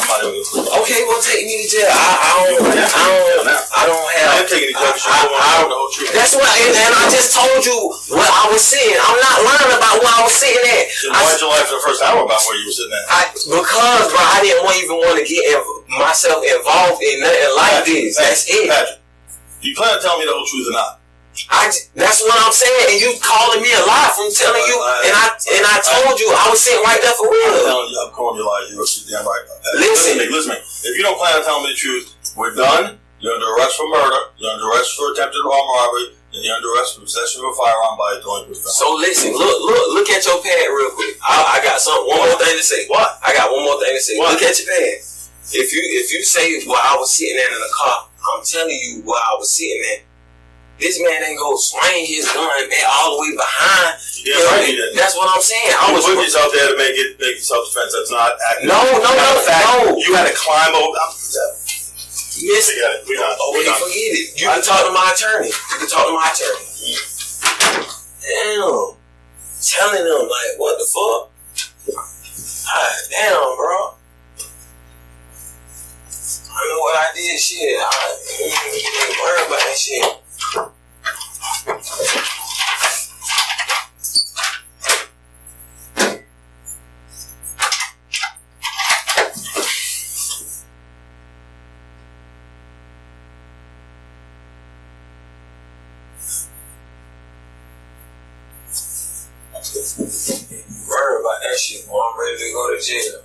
Okay, well, take me to jail. I don't have. I'm taking you to jail because you don't know the whole truth. That's what, and I just told you what I was seeing. I'm not lying about what I was sitting at. Then why did you lie for the first hour about where you were sitting at? Because, bro, I didn't even want to get myself involved in nothing like this. That's it. Patrick, you plan on telling me the whole truth or not? That's what I'm saying, and you calling me a lie from telling you, and I told you I was sitting right there for real. I'm calling you a lie. You're damn right about that. Listen to me. If you don't plan on telling me the truth, we're done. You're under arrest for murder. You're under arrest for attempted armed robbery, and you're under arrest for possession of a firearm by a delinquent felon. So listen, look at your pad real quick. I got one more thing to say. What? I got one more thing to say. What? Look at your pad. If you say what I was sitting at in the car, I'm telling you what I was sitting at. This man ain't go swing his gun man all the way behind. Yeah, right. He didn't. That's what I'm saying. I was put yourself there to make self-defense. That's not accurate. No. You had to climb over. Yes. Forget it. We're done. Forget it. You can talk to my attorney. Damn. Telling them like, what the fuck? God damn, bro. I know what I did. Shit. I ain't worried about that shit. I'm ready to go to jail.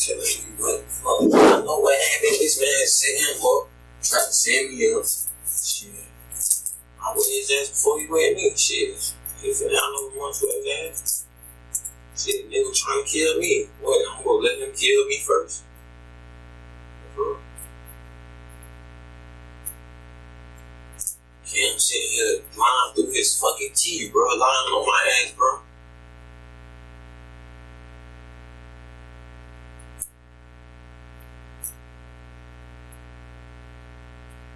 Telling you what, fuck, I know what happened. This man sent him up, tried to send me up. Shit. I went his ass before he went me. Shit. He said, I know he wants to his ass. Shit, nigga trying to kill me. Wait, I'm gonna let him kill me first. Cam sitting here lying through his fucking teeth, bro. Lying on my ass, bro.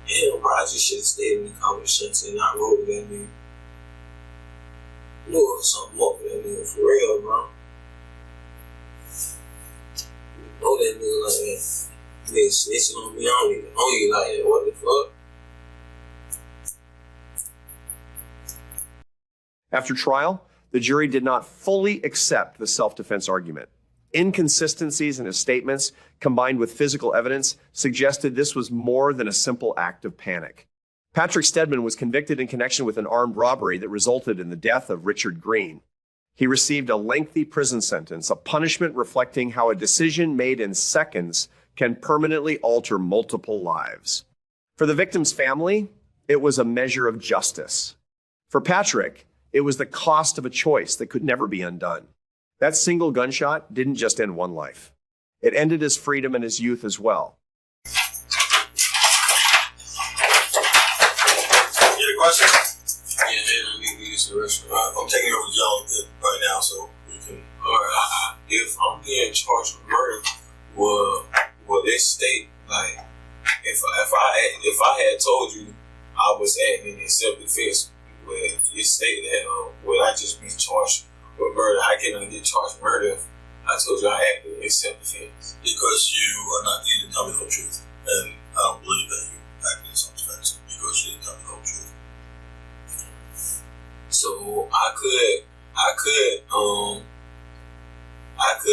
Damn, bro, I just should have stayed in the conversation and not rolled with that nigga. Knew it was something up with that nigga for real, bro. You know that nigga like that. Nigga snitching on me, I don't even know you like that. What the fuck? After trial, the jury did not fully accept the self-defense argument. Inconsistencies in his statements, combined with physical evidence, suggested this was more than a simple act of panic. Patrick Stedman was convicted in connection with an armed robbery that resulted in the death of Richard Green. He received a lengthy prison sentence, a punishment reflecting how a decision made in seconds can permanently alter multiple lives. For the victim's family, it was a measure of justice. For Patrick, it was the cost of a choice that could never be undone. That single gunshot didn't just end one life. It ended his freedom and his youth as well. You had a question? Yeah, man, I need to use the restaurant. I'm taking over the jail right now, so we can. Alright, if I'm being charged with murder, will they state like if I had told you I was acting in self-defense, would it state that would I just be charged with murder? I cannot get charged with murder if I told you I acted in self-defense. Because you are not needing to tell me the whole truth, and I don't believe that you acted in self-defense because you didn't tell me the whole truth. So I could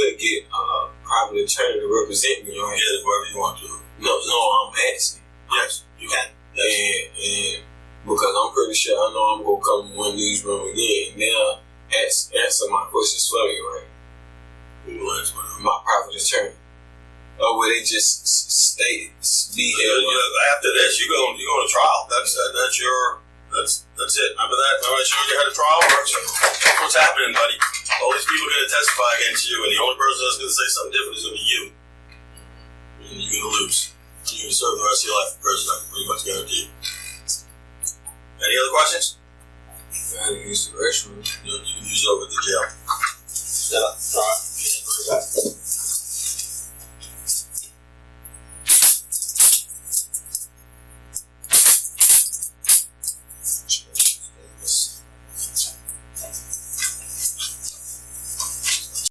get a private attorney to represent me, right? Get it wherever you want to. No, I'm asking. Yes, you can. Yes. And because I'm pretty sure I know I'm gonna come in one of these rooms again, and they'll answer my questions for me, right? Who will answer my private attorney. Or will they just be here? After this, you go to trial. That's it. Remember that? Remember I showed you how to trial works? That's what's happening, buddy. All these people are going to testify against you, and the only person that's going to say something different is going to be you. And you're going to lose. You're going to serve the rest of your life in prison, I can pretty much guarantee you. Any other questions? I use the restroom. You